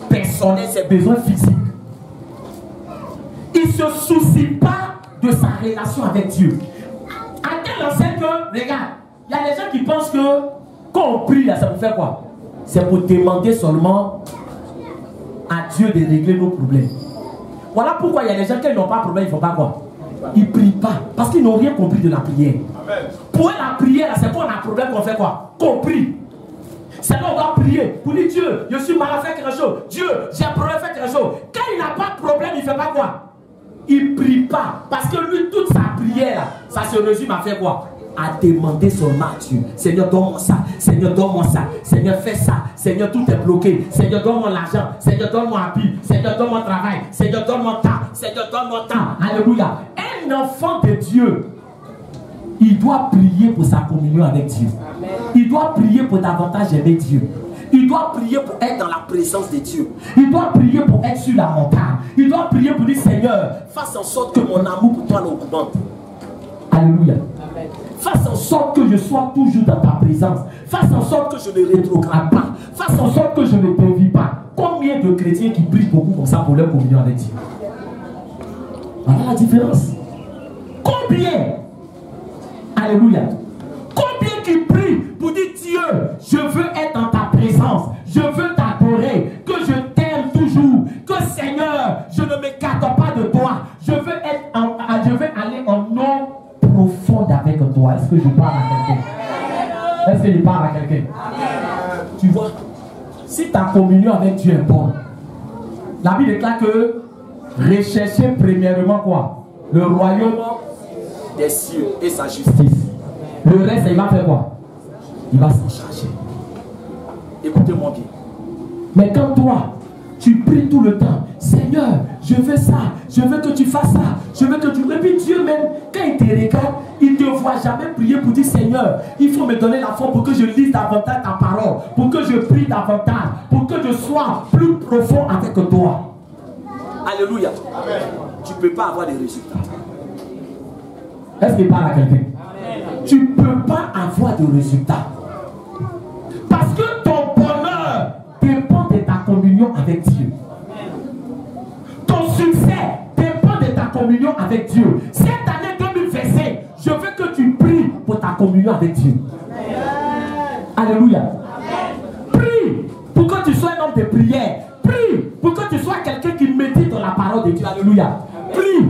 personnels, ses besoins physiques. Il ne se soucie pas de sa relation avec Dieu. À tel enseigne que, regarde, il y a des gens qui pensent que quand on prie, là, ça pour faire quoi? C'est pour demander seulement à Dieu de régler nos problèmes. Voilà pourquoi il y a des gens qui n'ont pas de problème, ils ne font pas quoi? Ils ne prient pas. Parce qu'ils n'ont rien compris de la prière. Amen. Pour la prière, c'est quand on a un problème qu'on fait quoi? Qu'on prie. C'est là on doit prier pour dire Dieu, je suis mal à faire quelque chose. Dieu, j'ai un problème à faire quelque chose. Quand il n'a pas de problème, il ne fait pas quoi? Il ne prie pas. Parce que lui, toute sa prière, ça se résume à faire quoi? À demander seulement à Dieu. Seigneur, donne-moi ça. Seigneur, donne-moi ça. Seigneur, fais ça. Seigneur, tout est bloqué. Seigneur, donne-moi l'argent. Seigneur, donne-moi un vie. Seigneur, donne-moi travail. Seigneur, donne-moi temps. Seigneur, donne-moi temps. Alléluia. Un enfant de Dieu, il doit prier pour sa communion avec Dieu. Amen. Il doit prier pour davantage aimer Dieu. Il doit prier pour être dans la présence de Dieu. Il doit prier pour être sur la montagne. Il doit prier pour dire Seigneur, fasse en sorte que mon amour pour toi n'augmente. Alléluia. Amen. Fasse en sorte que je sois toujours dans ta présence. Fasse en sorte que je ne rétrograde pas. Fasse en sorte que je ne dévie pas. Combien de chrétiens qui prient beaucoup comme ça pour leur communion avec Dieu? Voilà la différence. Combien? Alléluia. Combien qui prient pour dire Dieu, je veux être dans ta présence. Je veux t'adorer. Que je t'aime toujours. Que Seigneur, je ne m'écarte pas de toi. Je veux aller en eau profonde avec toi. Est-ce que je parle à quelqu'un? Est-ce que je parle à quelqu'un? Tu vois, si ta communion avec Dieu est bonne, la Bible déclare que recherchez premièrement quoi? Le royaume des cieux et sa justice. Le reste, il va faire quoi? Il va s'en charger. Écoutez-moi bien. Mais quand toi, tu pries tout le temps, Seigneur, je veux ça, je veux que tu fasses ça, je veux que tu... Et puis Dieu même, quand il te regarde, il ne te voit jamais prier pour dire, Seigneur, il faut me donner la force pour que je lise davantage ta parole, pour que je prie davantage, pour que je sois plus profond avec toi. Alléluia. Amen. Tu ne peux pas avoir des résultats. Est-ce qu'il parle à quelqu'un? Tu ne peux pas avoir de résultats. Parce que ton bonheur dépend de ta communion avec Dieu. Ton succès dépend de ta communion avec Dieu. Cette année 2025, je veux que tu pries pour ta communion avec Dieu. Alléluia. Prie pour que tu sois un homme de prière. Prie pour que tu sois quelqu'un qui médite dans la parole de Dieu. Alléluia. Prie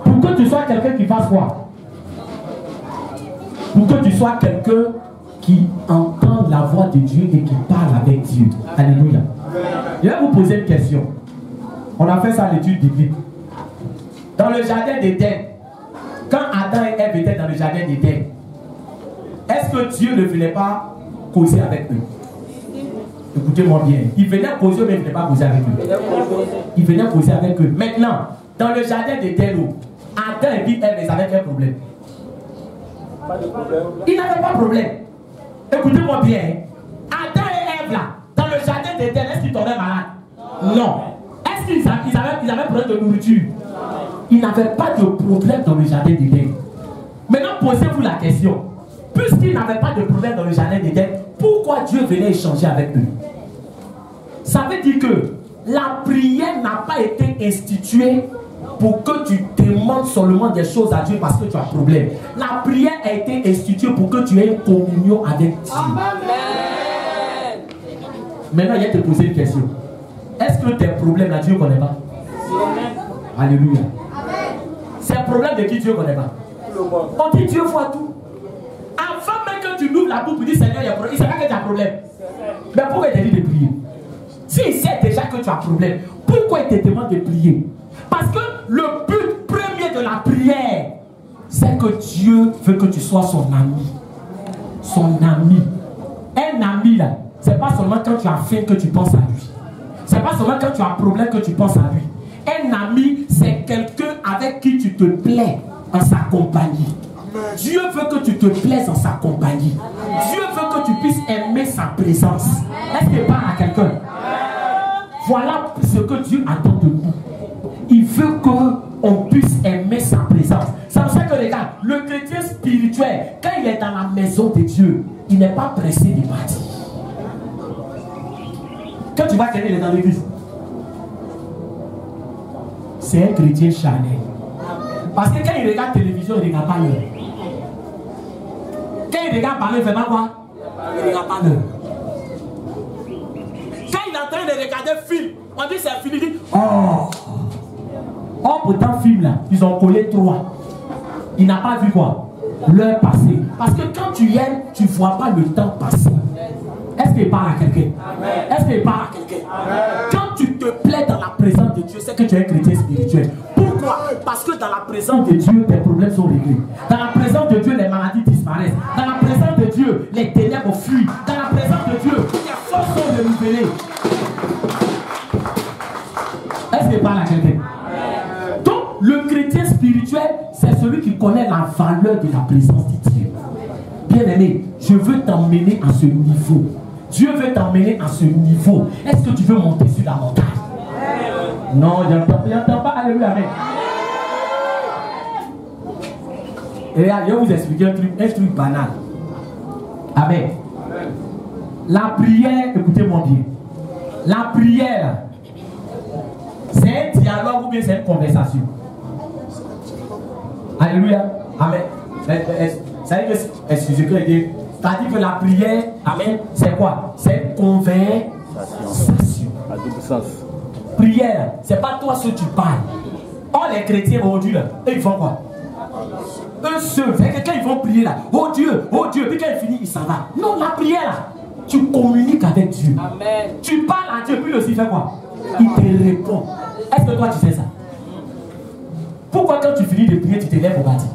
pour que tu sois quelqu'un qui fasse quoi? Pour que tu sois quelqu'un qui entend la voix de Dieu et qui parle avec Dieu. Alléluia. Je vais vous poser une question. On a fait ça à l'étude biblique. Dans le jardin d'Éden, quand Adam et Ève étaient dans le jardin d'Éden, est-ce que Dieu ne venait pas causer avec eux? Écoutez-moi bien. Il venait causer, mais il ne venait pas causer avec eux. Il venait causer avec eux. Maintenant, dans le jardin d'Éden, Adam et Ève, ils avaient quel problème? Ils n'avaient pas de problème. Écoutez-moi bien. Adam et Ève, là, dans le jardin d'Éden, est-ce qu'ils tombaient malades? Non. Est-ce qu'ils avaient problème de nourriture? Ils n'avaient pas de problème dans le jardin d'Éden. Maintenant, posez-vous la question. Puisqu'ils n'avaient pas de problème dans le jardin d'Éden, pourquoi Dieu venait échanger avec eux? Ça veut dire que la prière n'a pas été instituée pour que tu demandes seulement des choses à Dieu parce que tu as un problème. La prière a été instituée pour que tu aies une communion avec Dieu. Amen. Maintenant, il y a te poser une question. Est-ce que tes problèmes là, Dieu ne connaît pas? Alléluia. C'est un problème de qui Dieu ne connaît pas. On dit Dieu voit tout. Avant même que tu ouvres la bouche pour dire Seigneur, il y a un problème, il ne sait pas que tu as un problème. Mais pourquoi il te dit de prier? S'il sait déjà que tu as un problème, pourquoi il te demande de prier? Parce que le but premier de la prière, c'est que Dieu veut que tu sois son ami. Son ami. Un ami là, c'est pas seulement quand tu as faim que tu penses à lui. C'est pas seulement quand tu as un problème que tu penses à lui. Un ami, c'est quelqu'un avec qui tu te plais en sa compagnie. Dieu veut que tu te plaises en sa compagnie. Dieu veut que tu puisses aimer sa présence. Est-ce qu'il parle à quelqu'un? Voilà ce que Dieu attend de nous. Il veut qu'on puisse aimer sa présence. C'est pour ça que regarde, le chrétien spirituel, quand il est dans la maison de Dieu, il n'est pas pressé de partir. Quand tu vois quelqu'un, il est dans l'église, c'est un chrétien charnel. Parce que quand il regarde la télévision, il ne regarde pas l'heure. Quand il regarde parler, il ne fait pas quoi? Il ne regarde pas l'heure. Quand il est en train de regarder un film, on dit c'est un film, il dit oh! Oh, pourtant, film là, ils ont collé 3. Il n'a pas vu quoi? L'heure passée. Parce que quand tu aimes, tu ne vois pas le temps passer. Est-ce qu'il parle à quelqu'un? Est-ce qu'il parle à quelqu'un? Quand tu te plais dans la présence de Dieu, c'est que tu es un chrétien spirituel. Pourquoi? Parce que dans la présence de Dieu, tes problèmes sont réglés. Dans la présence de Dieu, les maladies disparaissent. Dans la présence de Dieu, les ténèbres fuient. Dans la présence de Dieu, tes forces sont renouvelées. Est-ce qu'il parle à quelqu'un? Donc, le chrétien spirituel, c'est celui qui connaît la valeur de la présence de Dieu. Bien-aimé, je veux t'emmener à ce niveau. Dieu veut t'emmener à ce niveau. Est-ce que tu veux monter sur la montagne? Non, je n'entends pas. Alléluia, amen. Et là, je vais vous expliquer un truc banal. Amen. La prière, écoutez-moi bien. La prière, c'est un dialogue ou bien c'est une conversation? Alléluia. Amen. Excusez-moi. C'est-à-dire que la prière, amen, c'est quoi? C'est une conversation. À double sens. Prière, c'est pas toi ce que tu parles. Oh, les chrétiens aujourd'hui, là, eux, ils font quoi? Eux seuls, c'est que quand ils vont prier là, oh Dieu, puis quand ils finissent, ils s'en vont. Non, la prière là, tu communiques avec Dieu. Amen. Tu parles à Dieu, puis lui aussi fait quoi? Il te répond. Est-ce que toi tu sais ça? Pourquoi quand tu finis de prier, tu te lèves au bâti?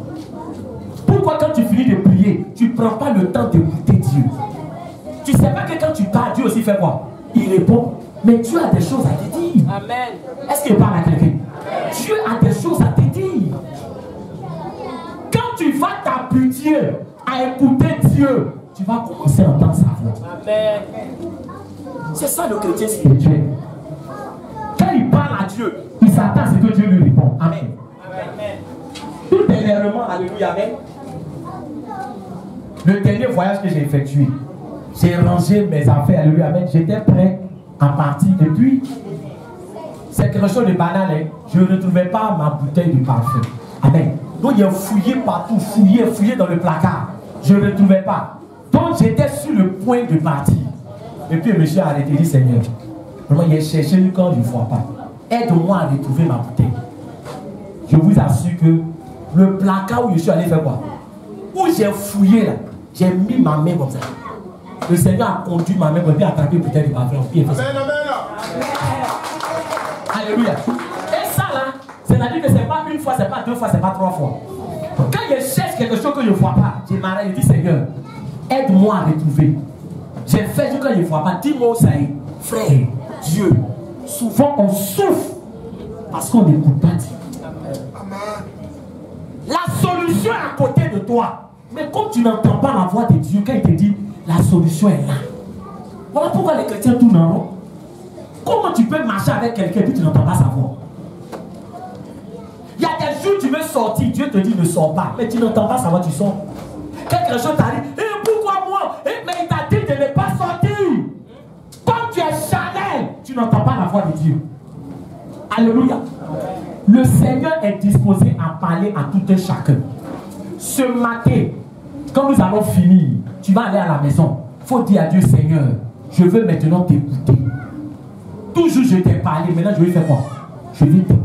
Pourquoi quand tu finis de prier, tu ne prends pas le temps d'écouter Dieu? Tu ne sais pas que quand tu parles, Dieu aussi fait quoi? Il répond. Mais Dieu a des choses à te dire. Amen. Est-ce qu'il parle à quelqu'un? Dieu a des choses à te dire. Quand tu vas t'appuyer à écouter Dieu, tu vas commencer à entendre sa voix. Amen. C'est ça le chrétien spirituel. Quand il parle à Dieu, il s'attend à ce que Dieu lui répond. Amen. Amen. Tout dernièrement, alléluia, amen. Le dernier voyage que j'ai effectué, j'ai rangé mes affaires, alléluia, amen. J'étais prêt à partir. Et puis, c'est quelque chose de banal, hein? Je ne retrouvais pas ma bouteille de parfum. Amen. Donc, il a fouillé partout, fouillé dans le placard. Je ne retrouvais pas. Donc, j'étais sur le point de partir. Et puis, monsieur a arrêté, il dit, Seigneur, vraiment, il a cherché le corps, je ne vois pas. Aide-moi à retrouver ma bouteille. Je vous assure que le placard où je suis allé faire quoi? Où j'ai fouillé là, j'ai mis ma main comme ça. Le Seigneur a conduit ma main pour bien attraper peut-être du parfum. Alléluia. Et ça là, c'est-à-dire que c'est pas une fois, c'est pas 2 fois, c'est pas 3 fois. Quand je cherche quelque chose que je ne vois pas, je m'arrête et dis Seigneur, aide-moi à retrouver. J'ai fait du quand je ne vois pas. Dis-moi ça y est. Frère, Dieu, souvent on souffre parce qu'on n'écoute pas Dieu. La solution est à côté de toi. Mais comme tu n'entends pas la voix de Dieu, quand il te dit la solution est là. Voilà pourquoi les chrétiens tournent en rond. Comment tu peux marcher avec quelqu'un et tu n'entends pas sa voix? Il y a des jours où tu veux sortir, Dieu te dit ne sors pas, mais tu n'entends pas sa voix, tu sors. Quelque chose t'arrive, pourquoi moi? Mais il t'a dit de ne pas sortir. Comme tu es charnel, tu n'entends pas la voix de Dieu. Alléluia. Le Seigneur est disposé à parler à tout un chacun. Ce matin, quand nous allons finir, tu vas aller à la maison. Il faut dire à Dieu, Seigneur, je veux maintenant t'écouter. Toujours je t'ai parlé, maintenant je vais faire quoi? Je vais t'écouter.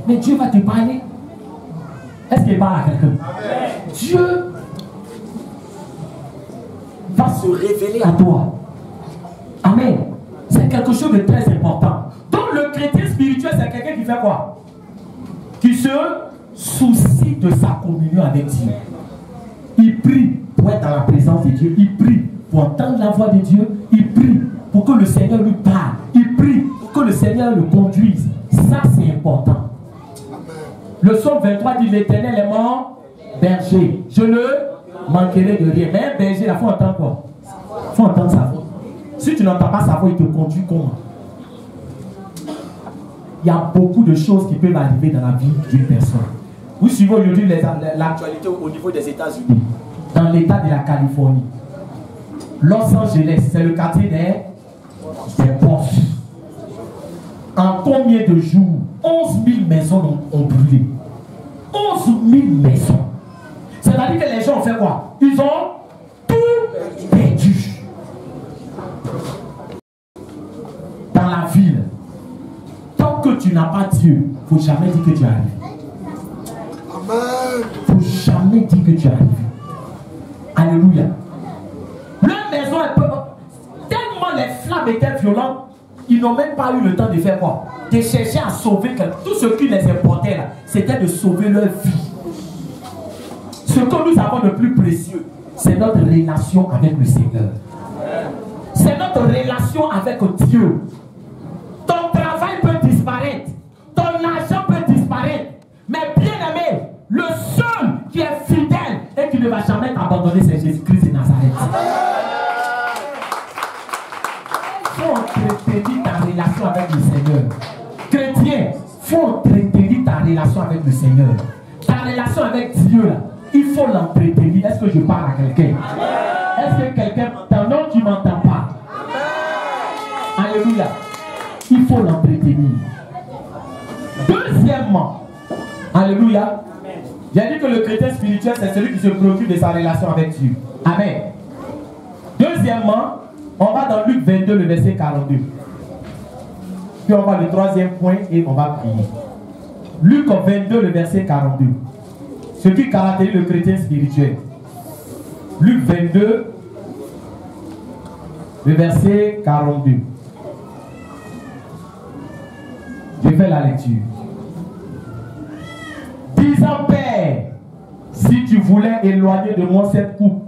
Mais Dieu va te parler. Est-ce qu'il parle à quelqu'un? Dieu va se révéler à toi. Amen. C'est quelque chose de très important. Donc le chrétien spirituel, c'est quelqu'un qui fait quoi? Qui se soucie de sa communion avec Dieu. Il prie pour être dans la présence de Dieu. Il prie pour entendre la voix de Dieu. Il prie pour que le Seigneur lui parle. Il prie pour que le Seigneur le conduise. Ça, c'est important. Le psaume 23 dit, l'Éternel est mon berger. Je ne manquerai de rien. Mais un berger, il faut entendre quoi? Il faut entendre sa voix. Si tu n'entends pas sa voix, il te conduit comment? Il y a beaucoup de choses qui peuvent arriver dans la vie d'une personne. Vous suivez aujourd'hui l'actualité au niveau des États-Unis, dans l'État de la Californie. Los Angeles, c'est le quartier des Porsche. En combien de jours 11 000 maisons ont brûlé. 11 000 maisons. C'est-à-dire que les gens ont fait quoi? Ils ont tout perdu. Dans la ville, tant que tu n'as pas Dieu, il ne faut jamais dire que tu arrives. Il ne faut jamais dire que tu arrives. Alléluia. Leur maison est peu. Tellement les flammes étaient violentes, ils n'ont même pas eu le temps de faire quoi? De chercher à sauver quelqu'un. Tout ce qui les importait là, c'était de sauver leur vie. Ce que nous avons de plus précieux, c'est notre relation avec le Seigneur. C'est notre relation avec Dieu. Ton travail peut disparaître, ton argent peut disparaître, mais bien aimé, le seul qui est fidèle et qui ne va jamais t'abandonner, c'est Jésus-Christ de Nazareth. Il faut entretenir ta relation avec le Seigneur. Chrétien, il faut entretenir ta relation avec le Seigneur. Ta relation avec Dieu, là, il faut l'entretenir. Est-ce que je parle à quelqu'un? Est-ce que quelqu'un m'entend? Non, tu ne m'entends pas. Alléluia. Il faut l'entretenir. Deuxièmement, alléluia. J'ai dit que le chrétien spirituel, c'est celui qui se préoccupe de sa relation avec Dieu. Amen. Deuxièmement, on va dans Luc 22, le verset 42. Puis on va le troisième point et on va prier. Luc 22, le verset 42. Ce qui caractérise le chrétien spirituel. Luc 22, le verset 42. Je fais la lecture. Disant, Père, si tu voulais éloigner de moi cette coupe,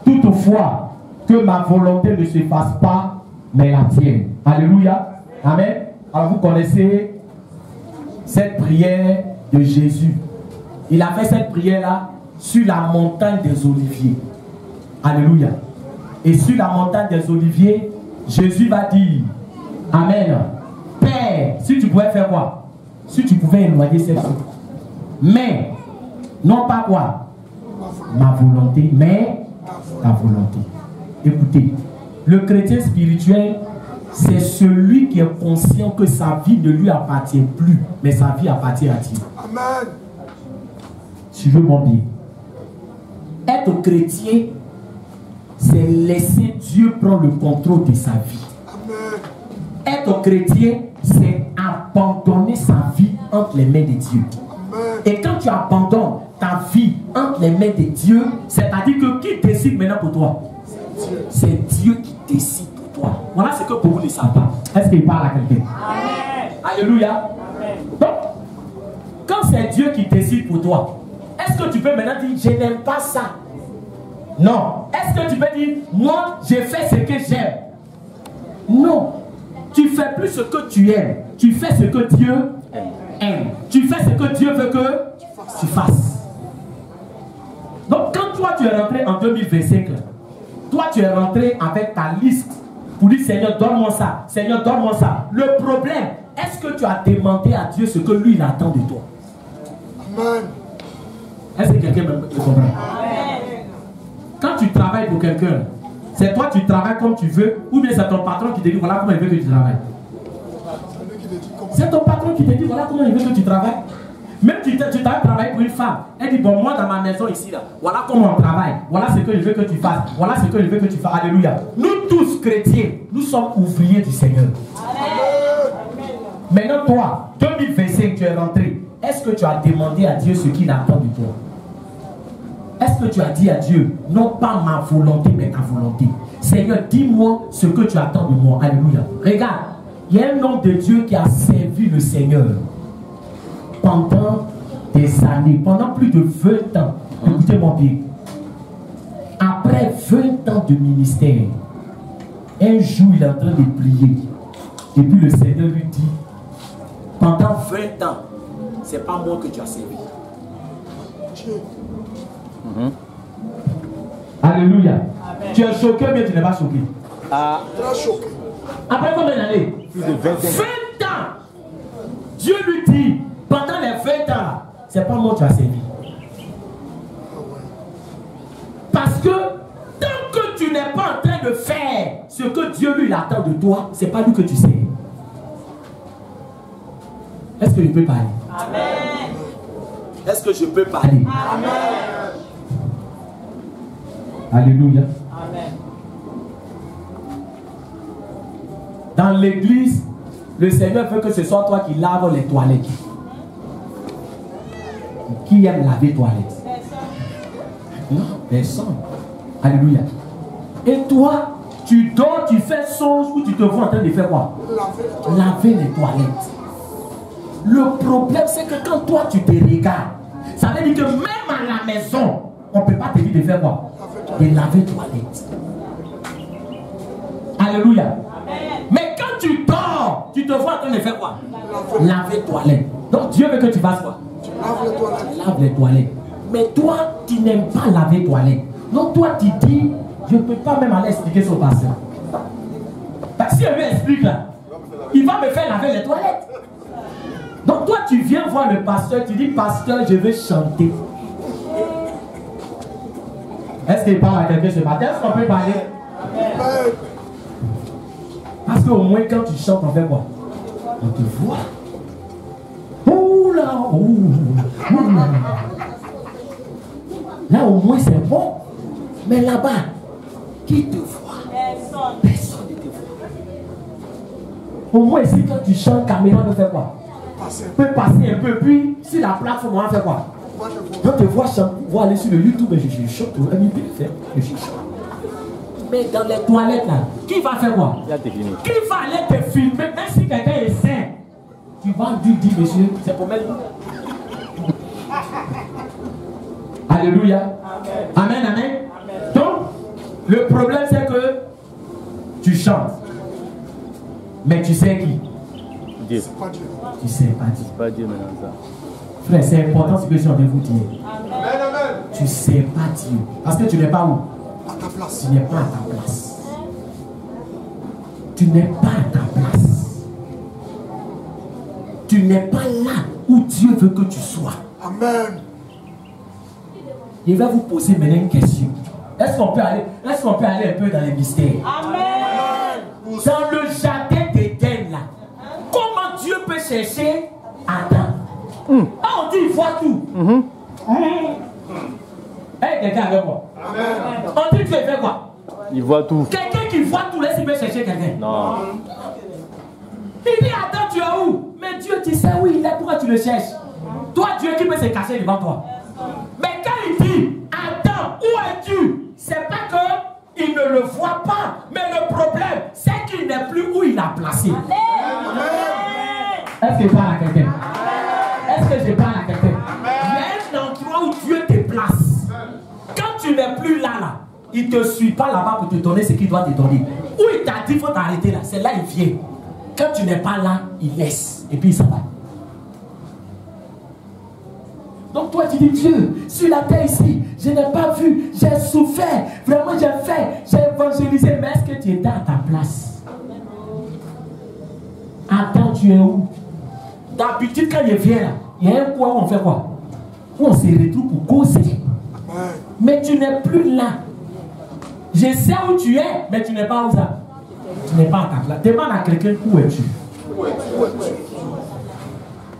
toutefois, que ma volonté ne se fasse pas, mais la tienne. Alléluia. Amen. Alors vous connaissez cette prière de Jésus. Il a fait cette prière-là sur la montagne des Oliviers. Alléluia. Et sur la montagne des Oliviers, Jésus va dire, Amen. Père, si tu pouvais faire quoi? Si tu pouvais éloigner cette coupe. Mais, non pas quoi? Ma volonté, mais ta volonté. Écoutez, le chrétien spirituel, c'est celui qui est conscient que sa vie ne lui appartient plus, mais sa vie appartient à Dieu. Amen. Tu veux mon bien. Être chrétien, c'est laisser Dieu prendre le contrôle de sa vie. Amen. Être chrétien, c'est abandonner sa vie entre les mains de Dieu. Amen. Et quand tu abandonnes ta vie entre les mains de Dieu, c'est-à-dire que qui décide maintenant pour toi? C'est Dieu qui décide pour toi. Voilà ce que beaucoup ne savent pas. Est-ce qu'il parle à quelqu'un? Alléluia. Amen. Donc, quand c'est Dieu qui décide pour toi, est-ce que tu peux maintenant dire, je n'aime pas ça? Non. Est-ce que tu peux dire, moi, je fais ce que j'aime? Non. Tu fais plus ce que tu aimes. Tu fais ce que Dieu aime. Tu fais ce que Dieu veut que tu fasses. Donc, quand toi, tu es rentré en 2025, toi, tu es rentré avec ta liste pour dire, Seigneur, donne-moi ça. Seigneur, donne-moi ça. Le problème, est-ce que tu as demandé à Dieu ce que lui, il attend de toi? Amen. Est-ce que quelqu'un me comprend? Quand tu travailles pour quelqu'un, c'est toi tu travailles comme tu veux, ou bien c'est ton patron qui te dit voilà comment il veut que tu travailles? C'est ton patron qui te dit voilà comment il veut que tu travailles. Même tu t'as travaillé pour une femme, elle dit bon moi dans ma maison ici là, voilà comment on travaille, voilà ce que je veux que tu fasses, voilà ce que je veux que tu fasses. Alléluia. Nous tous chrétiens, nous sommes ouvriers du Seigneur. Amen. Maintenant toi, 2025 tu es rentré, est-ce que tu as demandé à Dieu ce qu'il attend de toi? Est-ce que tu as dit à Dieu, non pas ma volonté, mais ta volonté? Seigneur, dis-moi ce que tu attends de moi. Alléluia. Regarde, il y a un homme de Dieu qui a servi le Seigneur pendant des années, pendant plus de 20 ans. Écoutez-moi bien. Après 20 ans de ministère, un jour, il est en train de prier. Et puis le Seigneur lui dit, pendant 20 ans, c'est pas moi que tu as servi. Alléluia. Amen. Tu es choqué, mais tu n'es pas choqué. Très choqué. Après combien d'années? Plus de 20 ans. 20 ans. Dieu lui dit, pendant les 20 ans, c'est pas moi que tu as servi. Parce que tant que tu n'es pas en train de faire ce que Dieu lui attend de toi, c'est pas lui que tu sais. Est-ce que je peux parler? Amen. Est-ce que je peux parler? Amen. Alléluia. Amen. Dans l'église, le Seigneur veut que ce soit toi qui laves les toilettes. Qui aime laver les toilettes? Non, personne. Alléluia. Et toi, tu dors, tu fais songe ou tu te vois en train de faire quoi? Laver les toilettes. Le problème, c'est que quand toi, tu te regardes, ça veut dire que même à la maison, on ne peut pas te dire de faire quoi? De laver les toilettes. Alléluia. Amen. Mais quand tu dors, tu te vois en train de faire quoi? Laver les toilettes. Donc Dieu veut que tu fasses quoi? Tu laves les toilettes. Mais toi, tu n'aimes pas laver les toilettes. Donc toi, tu dis, je ne peux pas même aller expliquer ça au pasteur. Parce que si je lui explique là, il va me faire laver les toilettes. Donc toi, tu viens voir le pasteur, tu dis, pasteur, je veux chanter. Est-ce qu'il parle à quelqu'un ce matin? Est-ce qu'on peut parler? Parce qu'au moins, quand tu chantes, on fait quoi? On te voit. Ouh là, ouh là. Là, au moins, c'est bon. Mais là-bas, qui te voit? Personne ne te voit. Au moins, ici, quand tu chantes, caméra ne fait quoi? Peut passer un peu, puis si la plateforme, on va faire quoi? On te voit chanter, on va aller sur le YouTube et je chante, je chante. Mais dans les toilettes là, qui va faire quoi? Qui va aller te filmer? Même si quelqu'un est sain, tu vas lui dire, monsieur, c'est pour mettre. Alléluia. Amen, amen. Amen. Donc, le problème c'est que tu chantes. Mais tu sais qui? Dieu. Tu sais pas Dieu. C'est pas Dieu maintenant ça. Frère, c'est important ce que je suis en train de vous dire. Amen. Tu sais pas Dieu. Parce que tu n'es pas où? À ta place. Tu n'es pas à ta place. Tu n'es pas à ta place. Tu n'es pas là où Dieu veut que tu sois. Amen. Je vais vous poser maintenant une question. Est-ce qu'on peut aller un peu dans les mystères? Amen. Dans le jardin d'Éden là, comment Dieu peut chercher Adam? Ah, on dit il voit tout. Quelqu'un avec moi. Amen. On dit tu fais quoi? Il voit tout. Quelqu'un qui voit tout, laisse il peut chercher quelqu'un. Non. Il dit Adam, tu es où? Mais Dieu, tu sais où il est, pourquoi tu le cherches? Toi, Dieu qui peut se cacher devant toi. Mais quand il dit Adam, où es-tu? C'est pas que il ne le voit pas, mais le problème, c'est qu'il n'est plus où il a placé. Est-ce que je parle à quelqu'un? Est-ce que je parle à quelqu'un? Il y a un endroit où Dieu te place. Quand tu n'es plus là, il ne te suit pas là-bas pour te donner ce qu'il doit te donner. Où il t'a dit, il faut t'arrêter là, c'est là il vient. Quand tu n'es pas là, il laisse. Et puis il s'en va. Donc toi tu dis Dieu, sur la terre ici, je n'ai pas vu, j'ai souffert, vraiment j'ai fait, j'ai évangélisé, mais est-ce que tu étais à ta place? Attends, tu es où? D'habitude quand il vient là, il y a un coin où on fait quoi? Où on se retrouve pour causer. Mais tu n'es plus là. Je sais où tu es, mais tu n'es pas où ça? Tu n'es pas à ta place. Demande à quelqu'un où es-tu?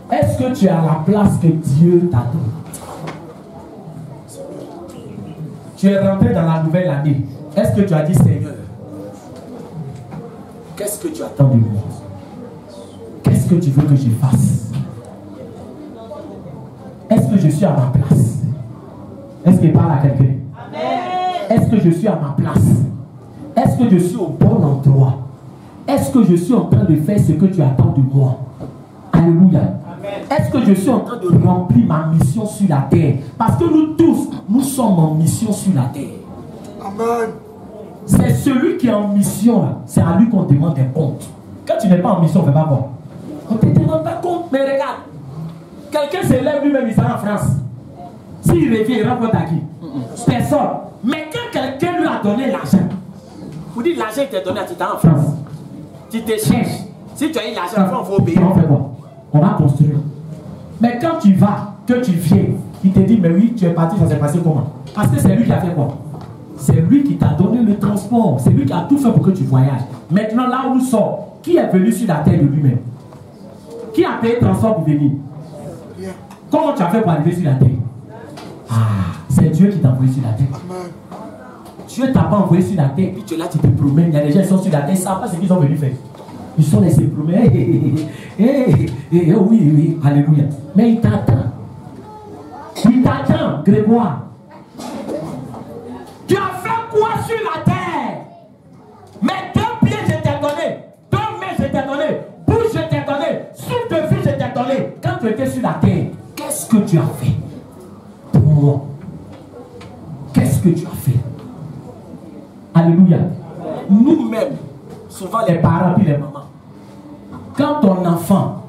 Est-ce que tu es à la place que Dieu t'a donnée? Tu es rentré dans la nouvelle année. Est-ce que tu as dit Seigneur, qu'est-ce que tu attends de moi? Qu'est-ce que tu veux que je fasse? Est-ce que je suis à ma place? Est-ce qu'il parle à quelqu'un? Est-ce que je suis à ma place? Est-ce que je suis au bon endroit? Est-ce que je suis en train de faire ce que tu attends de moi? Alléluia. Est-ce que je suis en train de remplir ma mission sur la terre? Parce que nous tous, nous sommes en mission sur la terre. Amen. C'est celui qui est en mission, c'est à lui qu'on demande des comptes. Quand tu n'es pas en mission, on ne fait pas bon. On ne te rend pas compte, mais regarde. Quelqu'un s'élève lui-même, il sera en France. S'il revient, il rencontre à qui? Personne. Mais quand quelqu'un lui a donné l'argent, vous dites l'argent il t'a donné, tu t'es en France. Tu te cherches. Si tu as eu l'argent, il faut payer. On fait bon. On va construire. Mais quand tu vas, que tu viens, il te dit, mais oui, tu es parti, ça s'est passé comment? Parce que c'est lui qui a fait quoi? C'est lui qui t'a donné le transport. C'est lui qui a tout fait pour que tu voyages. Maintenant, là où nous sommes, qui est venu sur la terre de lui-même? Qui a payé le transport pour venir? Comment tu as fait pour arriver sur la terre? Ah, c'est Dieu qui t'a envoyé sur la terre. Dieu t'a pas envoyé sur la terre, puis tu es là, tu te promènes. Il y a des gens qui sont sur la terre, ils ne savent pas ce qu'ils ont venu faire. Ils sont laissés promener. Oui, oui, alléluia. Mais il t'attend. Il t'attend, Grégoire. Tu as fait quoi sur la terre? Mais 2 pieds je t'ai donné, 2 mains je t'ai donné, bouche je t'ai donné, souffle de vie je t'ai donné. Quand tu étais sur la terre, qu'est-ce que tu as fait pour moi? Qu'est-ce que tu as fait? Alléluia. Nous-mêmes, souvent les parents et les mamans, quand ton enfant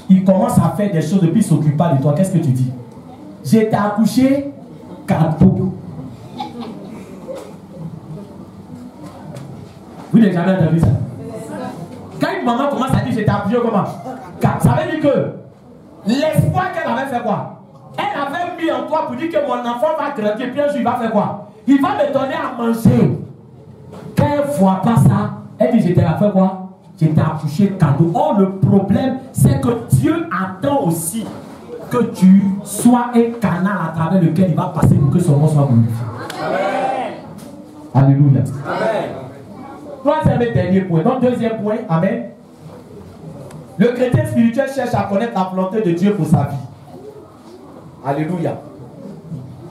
il commence à faire des choses depuis il ne s'occupe pas de toi, qu'est-ce que tu dis? J'étais accouché, cadeau. Vous n'avez jamais entendu ça? Quand une maman commence à dire j'étais accouché comment? Ça veut dire que l'espoir qu'elle avait fait quoi? Elle avait mis en toi pour dire que mon enfant va grandir, puis un jour il va faire quoi? Il va me donner à manger. Quand elle ne voit pas ça, elle dit j'étais à faire quoi? J'étais accouché cadeau. Or le problème c'est que Dieu attend aussi que tu sois un canal à travers lequel il va passer pour que son nom soit glorifié. Alléluia. Amen. Troisième et dernier point. Donc, deuxième point, amen. Le chrétien spirituel cherche à connaître la volonté de Dieu pour sa vie. Alléluia.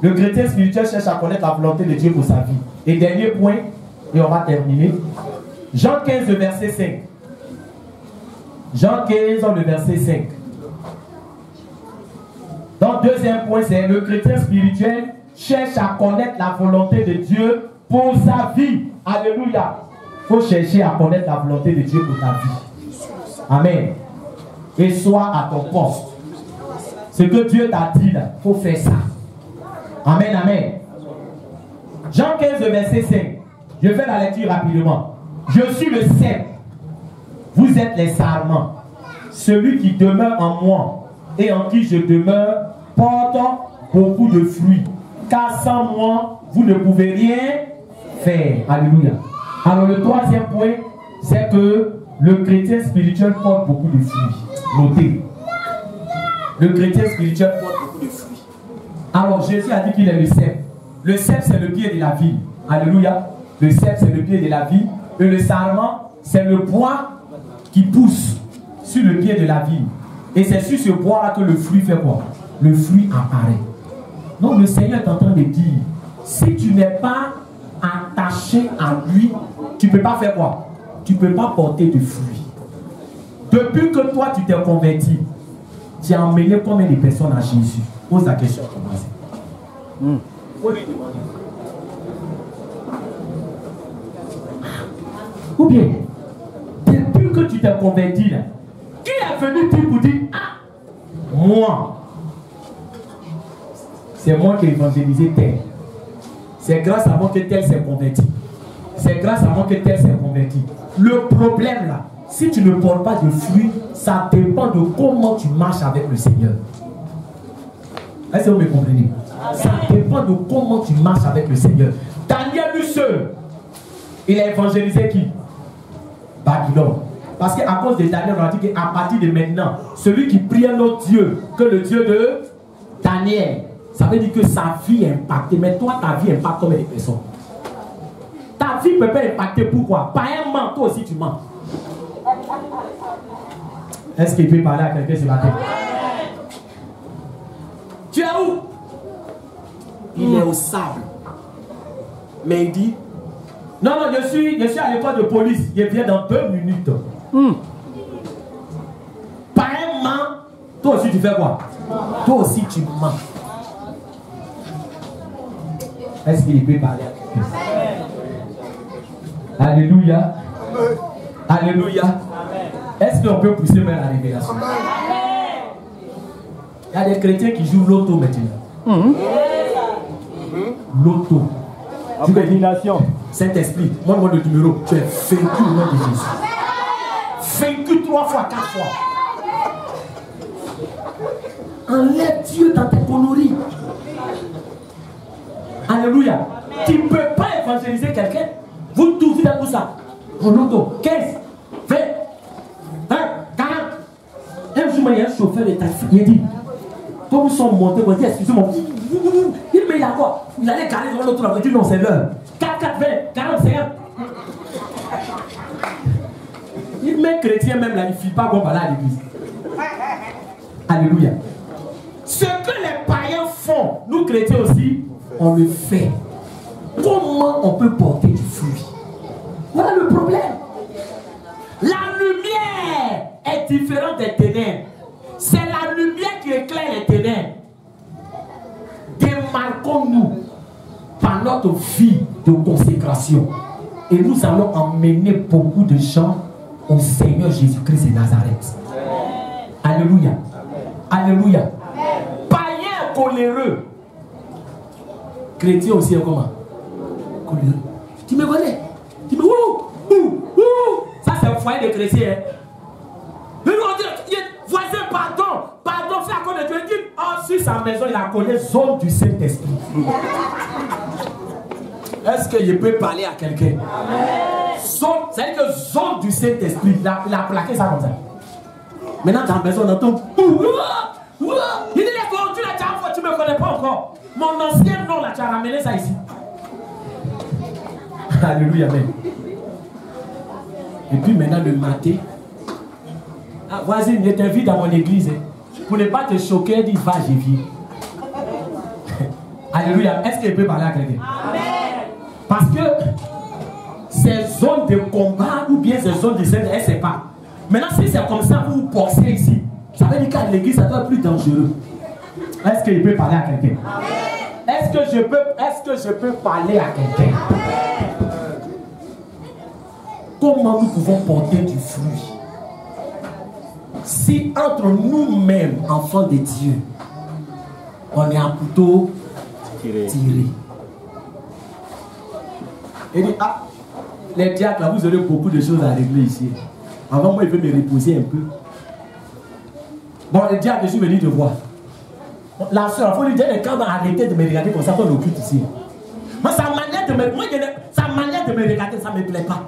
Le chrétien spirituel cherche à connaître la volonté de Dieu pour sa vie. Et dernier point, et on va terminer. Jean 15, le verset 5. Jean 15, le verset 5. Donc, deuxième point, c'est le chrétien spirituel cherche à connaître la volonté de Dieu pour sa vie. Alléluia. Il faut chercher à connaître la volonté de Dieu pour ta vie. Amen. Et sois à ton poste. Ce que Dieu t'a dit là, il faut faire ça. Amen, amen. Jean 15, verset 5. Je fais la lecture rapidement. Je suis le cep. Vous êtes les sarments. Celui qui demeure en moi et en qui je demeure porte beaucoup de fruits. Car sans moi, vous ne pouvez rien faire. Alléluia. Alors le troisième point, c'est que le chrétien spirituel porte beaucoup de fruits. Notez. Le chrétien spirituel porte beaucoup de fruits. Alors Jésus a dit qu'il est le cep. Le cep, c'est le pied de la vie. Alléluia. Le cep, c'est le pied de la vie. Et le sarment, c'est le bois qui pousse sur le pied de la vie. Et c'est sur ce bois-là que le fruit fait quoi? Le fruit apparaît. Donc le Seigneur est en train de dire, si tu n'es pas attaché à lui, tu ne peux pas faire quoi? Tu ne peux pas porter de fruits. Depuis que toi tu t'es converti, tu as emmené combien de personnes à Jésus? Pose la question. Faut lui demander. Ou bien, depuis que tu t'es converti là, qui est venu dire pour dire, ah, moi, c'est moi qui ai évangélisé tel. C'est grâce à moi que tel s'est converti. C'est grâce à moi que tel s'est converti. Le problème là, si tu ne portes pas de fruits, ça dépend de comment tu marches avec le Seigneur. Est-ce que vous me comprenez? Ça dépend de comment tu marches avec le Seigneur. Daniel lui seul, il a évangélisé qui? Babylone. Parce qu'à cause de Daniel, on a dit qu'à partir de maintenant, celui qui prie un autre Dieu que le Dieu de Daniel, ça veut dire que sa vie est impactée. Mais toi, ta vie impacte combien de personnes? Ta vie ne peut pas impacter. Pourquoi? Pas un mens, toi aussi tu mens. Est-ce qu'il peut parler à quelqu'un ce matin? Tu es où? Il est au sable. Mais il dit, non, non, je suis à l'école de police. Je viens dans 2 minutes. Pas un mens, toi aussi tu fais quoi? Toi aussi tu mens. Est-ce qu'il peut parler à quelqu'un? Alléluia. Alléluia. Est-ce qu'on peut pousser vers la révélation? Il y a des chrétiens qui jouent l'auto maintenant. L'auto. Appréciation. Saint-Esprit, montre-moi le numéro. Tu es vaincu au nom de Jésus. Vaincu 3 fois, 4 fois. Enlève Dieu dans tes conneries. Alléluia. Tu ne peux pas évangéliser quelqu'un. Vous tous, vous êtes où ça? En auto. 15, 20, 40. Un jour, il y a un chauffeur de taxi. Il a dit, quand vous sommes montés, vous dites, excusez-moi. Il me dit, quoi? Vous allez garer sur l'autre, il dit, non, c'est l'heure. 4, 4, 20, 40, 50. Il met chrétien même là, il ne file pas bon à l'église. Alléluia. Ce que les païens font, nous chrétiens aussi, on le fait. Comment on peut porter du fruit? Voilà le problème. La lumière est différente des ténèbres. C'est la lumière qui éclaire les ténèbres. Démarquons-nous par notre vie de consécration. Et nous allons emmener beaucoup de gens au Seigneur Jésus-Christ de Nazareth. Alléluia. Alléluia. Païens coléreux. Chrétien aussi, comment? Coléreux. Tu me connais? Tu me ça, c'est un foyer de chrétiens. Mais nous, on dit, voisin, pardon, fais à cause de Dieu. Il dit, oh, sur sa maison, il a collé zone du Saint-Esprit. Est-ce que je peux parler à quelqu'un? C'est-à-dire que zone du Saint-Esprit, il a plaqué ça comme ça. Maintenant, dans la maison, on entend. Il dit, les gars, tu ne me connais pas encore. Mon ancien nom, là, tu as ramené ça ici. Alléluia, amen. Et puis maintenant, le matin, ah, voisine, je t'invite dans mon église. Pour ne pas te choquer, dis, va, j'y viens. Alléluia. Est-ce qu'il peut parler à quelqu'un? Parce que ces zones de combat ou bien ces zones de scène, elle ne sait pas. Maintenant, si c'est comme ça, vous vous forcez ici, ça veut dire qu'à l'église, ça doit être plus dangereux. Est-ce qu'il peut parler à quelqu'un? Est-ce que je peux parler à quelqu'un? Comment nous pouvons porter du fruit? Si entre nous-mêmes, enfants de Dieu, on est un couteau tiré. Et dit, ah, les diacres, là, vous aurez beaucoup de choses à régler ici. Avant, moi, il veut me reposer un peu. Bon, les diacres, je suis venu te voir. La soeur, il faut lui dire, quand on a arrêté de me regarder comme ça, on occupe ici. Moi, sa manière de me regarder, ça ne me plaît pas.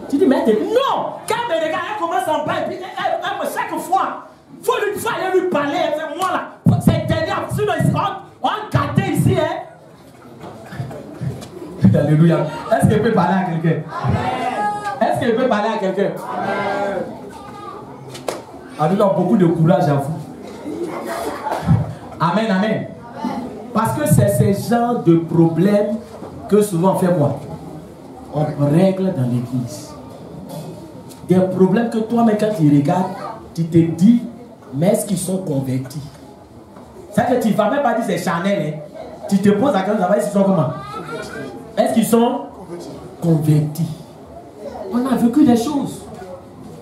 Tu dis, mais non, quand elle me regarde, elle commence à en parler, puis chaque fois, il faut aller lui parler, c'est moi là. C'est derrière, sinon, on gâté ici, hein. Alléluia. Est-ce qu'il peut parler à quelqu'un? Est-ce qu'il peut parler à quelqu'un? Nous avons beaucoup de courage à vous. Amen, amen. Parce que c'est ce genre de problème que souvent on fait quoi? On règle dans l'église. Des problèmes que toi, mais quand tu regardes, tu te dis, mais est-ce qu'ils sont convertis? C'est que tu ne vas même pas dire c'est Chanel. Hein? Tu te poses la question, est-ce qu'ils sont comment? Est-ce qu'ils sont convertis? On a vécu des choses.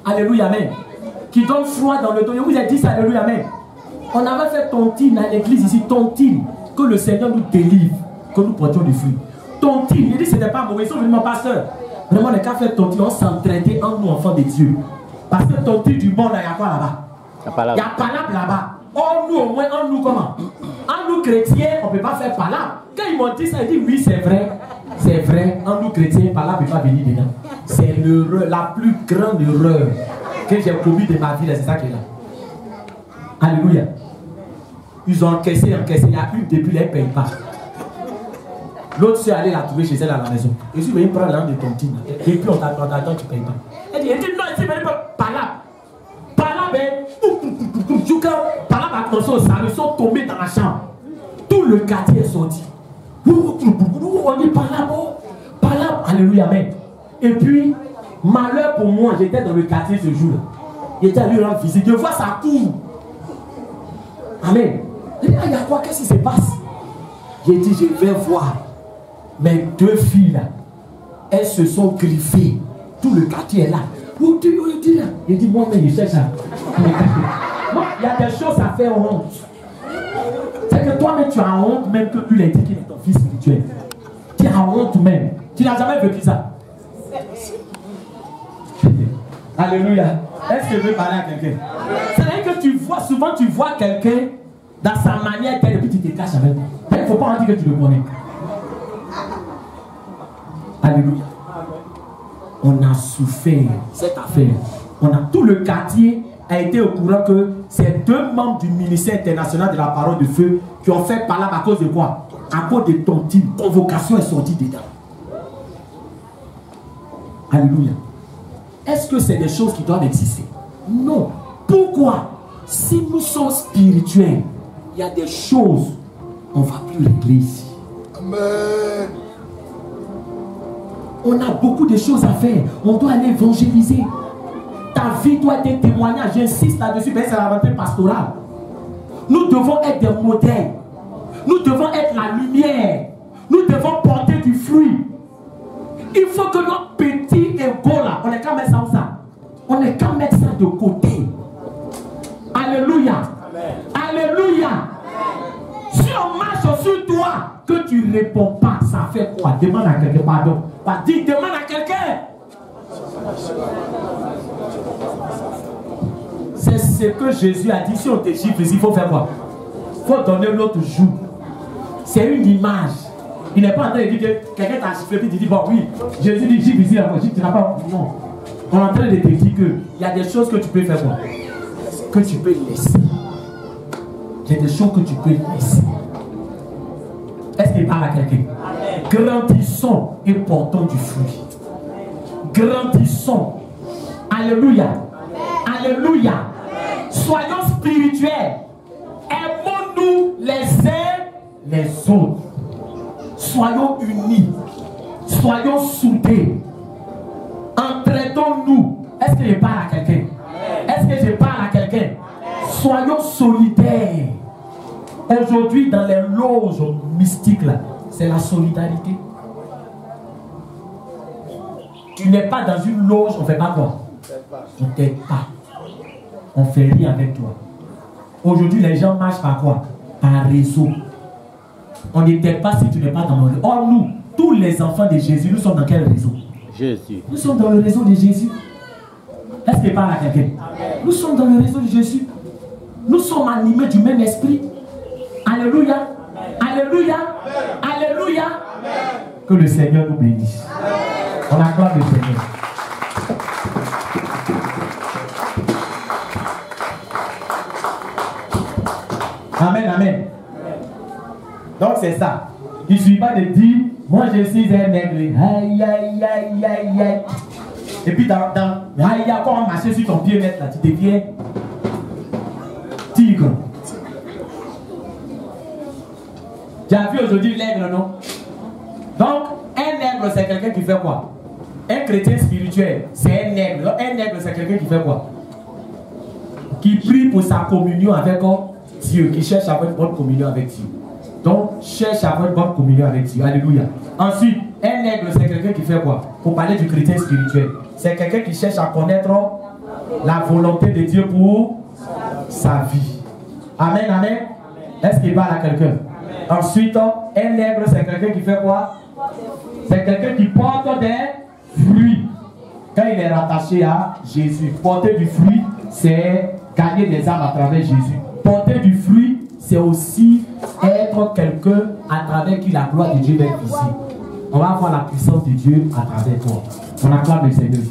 Alléluia, amen. Qui donnent froid dans le dos. Je vous ai dit ça, alléluia, amen. On avait fait tontine à l'église ici, tontine, que le Seigneur nous délivre, que nous portions du fruit. Tontine, il dit que ce n'était pas mauvais, ils sont venus mon pasteur. Vraiment, les cas fait tontine, on s'entraidait en nous, enfants de Dieu. Parce que tontine du bon, là, il y a quoi là-bas? Il y a palabre là-bas. Or, nous, au moins, en nous, comment? En nous, chrétiens, on ne peut pas faire palabre. Quand ils m'ont dit ça, ils disent oui, c'est vrai. C'est vrai, en nous, chrétiens, palabre ne peut pas venir dedans. C'est l'erreur, la plus grande erreur que j'ai commise de ma vie, c'est ça qui est là. Alléluia. Ils ont encaissé, il y a une depuis, elle ne paye pas. L'autre s'est allé la trouver chez elle à la maison. Et si vous prendre l'âme de tontine, et puis on t'attend, tu ne payes pas. Elle dit non, ici, palabre. Palabre, palabre a commencé au salon, ils sont tombés dans la chambre. Tout le quartier est sorti. On dit palabre, palabre, alléluia, amen. Et puis, malheur pour moi, j'étais dans le quartier ce jour-là. J'étais allé rendre visite, je vois sa cour. Amen. Il y a quoi? Qu'est-ce qui se passe? J'ai dit, je vais voir. Mes deux filles là, elles se sont griffées. Tout le quartier est là. Où tu dis là? Il dit, moi, mais je cherche à me cacher. Non, il y a des choses à faire honte. C'est que toi-même, tu as honte, même que lui, il a dit qu'il est ton fils spirituel. Tu as honte même. Tu n'as jamais vécu ça. Alléluia. Est-ce que je veux parler à quelqu'un? C'est-à-dire que tu vois, souvent tu vois quelqu'un dans sa manière et puis tu te caches avec lui. Il ne faut pas en dire que tu le connais. Alléluia. On a souffert cette affaire. Tout le quartier a été au courant que c'est 2 membres du ministère international de la parole de feu qui ont fait palabre à cause de quoi? À cause de ton type. Convocation est sortie dedans. Alléluia. Est-ce que c'est des choses qui doivent exister? Non. Pourquoi? Si nous sommes spirituels, il y a des choses, on ne va plus régler ici. Amen. On a beaucoup de choses à faire. On doit aller évangéliser. Ta vie doit être un témoignage. J'insiste là-dessus, mais c'est la rentrée pastorale. Nous devons être des modèles. Nous devons être la lumière. Nous devons porter du fruit. Il faut que notre petit ego là, on n'est qu'à mettre ça où ça. On n'est qu'à mettre ça de côté. Alléluia. Amen. Alléluia. Amen. Si on marche sur toi, que tu ne réponds pas, ça fait quoi? Demande à quelqu'un, pardon. Dis, demande à quelqu'un. C'est ce que Jésus a dit. Si on te gifle, il faut faire quoi? Il faut donner l'autre joue. C'est une image. Il n'est pas en train de dire que quelqu'un t'a giflé et tu dis, bon oui, Jésus dit gifle ici, tu n'as pas. Non. On est en train de te dire qu'il y a des choses que tu peux faire quoi? Que tu peux laisser. Il y a des choses que tu peux laisser. Est-ce qu'il parle à quelqu'un? Grandissons et portons du fruit. Grandissons. Alléluia. Alléluia. Soyons spirituels. Aimons-nous les uns les autres. Soyons unis. Soyons soudés. Entraidons-nous. Est-ce que je parle à quelqu'un? Est-ce que je parle à quelqu'un? Soyons solidaires. Aujourd'hui, dans les loges mystiques, là, c'est la solidarité. Tu n'es pas dans une loge, on ne fait pas quoi? On ne t'aide pas. On ne fait rien avec toi. Aujourd'hui, les gens marchent par quoi? Par réseau. On ne t'aide pas si tu n'es pas dans le réseau. Or, nous, tous les enfants de Jésus, nous sommes dans quel réseau? Jésus. Nous sommes dans le réseau de Jésus. Est-ce qu'il parle à quelqu'un? Nous sommes dans le réseau de Jésus. Nous sommes animés du même esprit. Alléluia. Alléluia. Alléluia. Que le Seigneur nous bénisse. On acclame le Seigneur. Amen, amen. Donc c'est ça. Il ne suffit pas de dire, moi je suis un nègre. Aïe, aïe, aïe, aïe, aïe. Et puis quand on marche sur ton pied net là, tu deviens tigre. Tu as vu aujourd'hui l'aigle, non? Donc, un nègre, c'est quelqu'un qui fait quoi? Un chrétien spirituel, c'est un nègre. Donc, un nègre, c'est quelqu'un qui fait quoi? Qui prie pour sa communion avec Dieu, qui cherche à avoir une bonne communion avec Dieu. Donc, cherche à avoir une bonne communion avec Dieu. Alléluia. Ensuite, un nègre, c'est quelqu'un qui fait quoi? Pour parler du chrétien spirituel, c'est quelqu'un qui cherche à connaître la volonté de Dieu pour sa vie. Amen, amen. Est-ce qu'il parle à quelqu'un? Ensuite, un nègre, c'est quelqu'un qui fait quoi? C'est quelqu'un qui porte des fruits. Quand il est rattaché à Jésus, porter du fruit, c'est gagner des âmes à travers Jésus. Porter du fruit, c'est aussi être quelqu'un à travers qui la gloire de Dieu va être ici. On va voir la puissance de Dieu à travers toi. On acclame le Seigneur.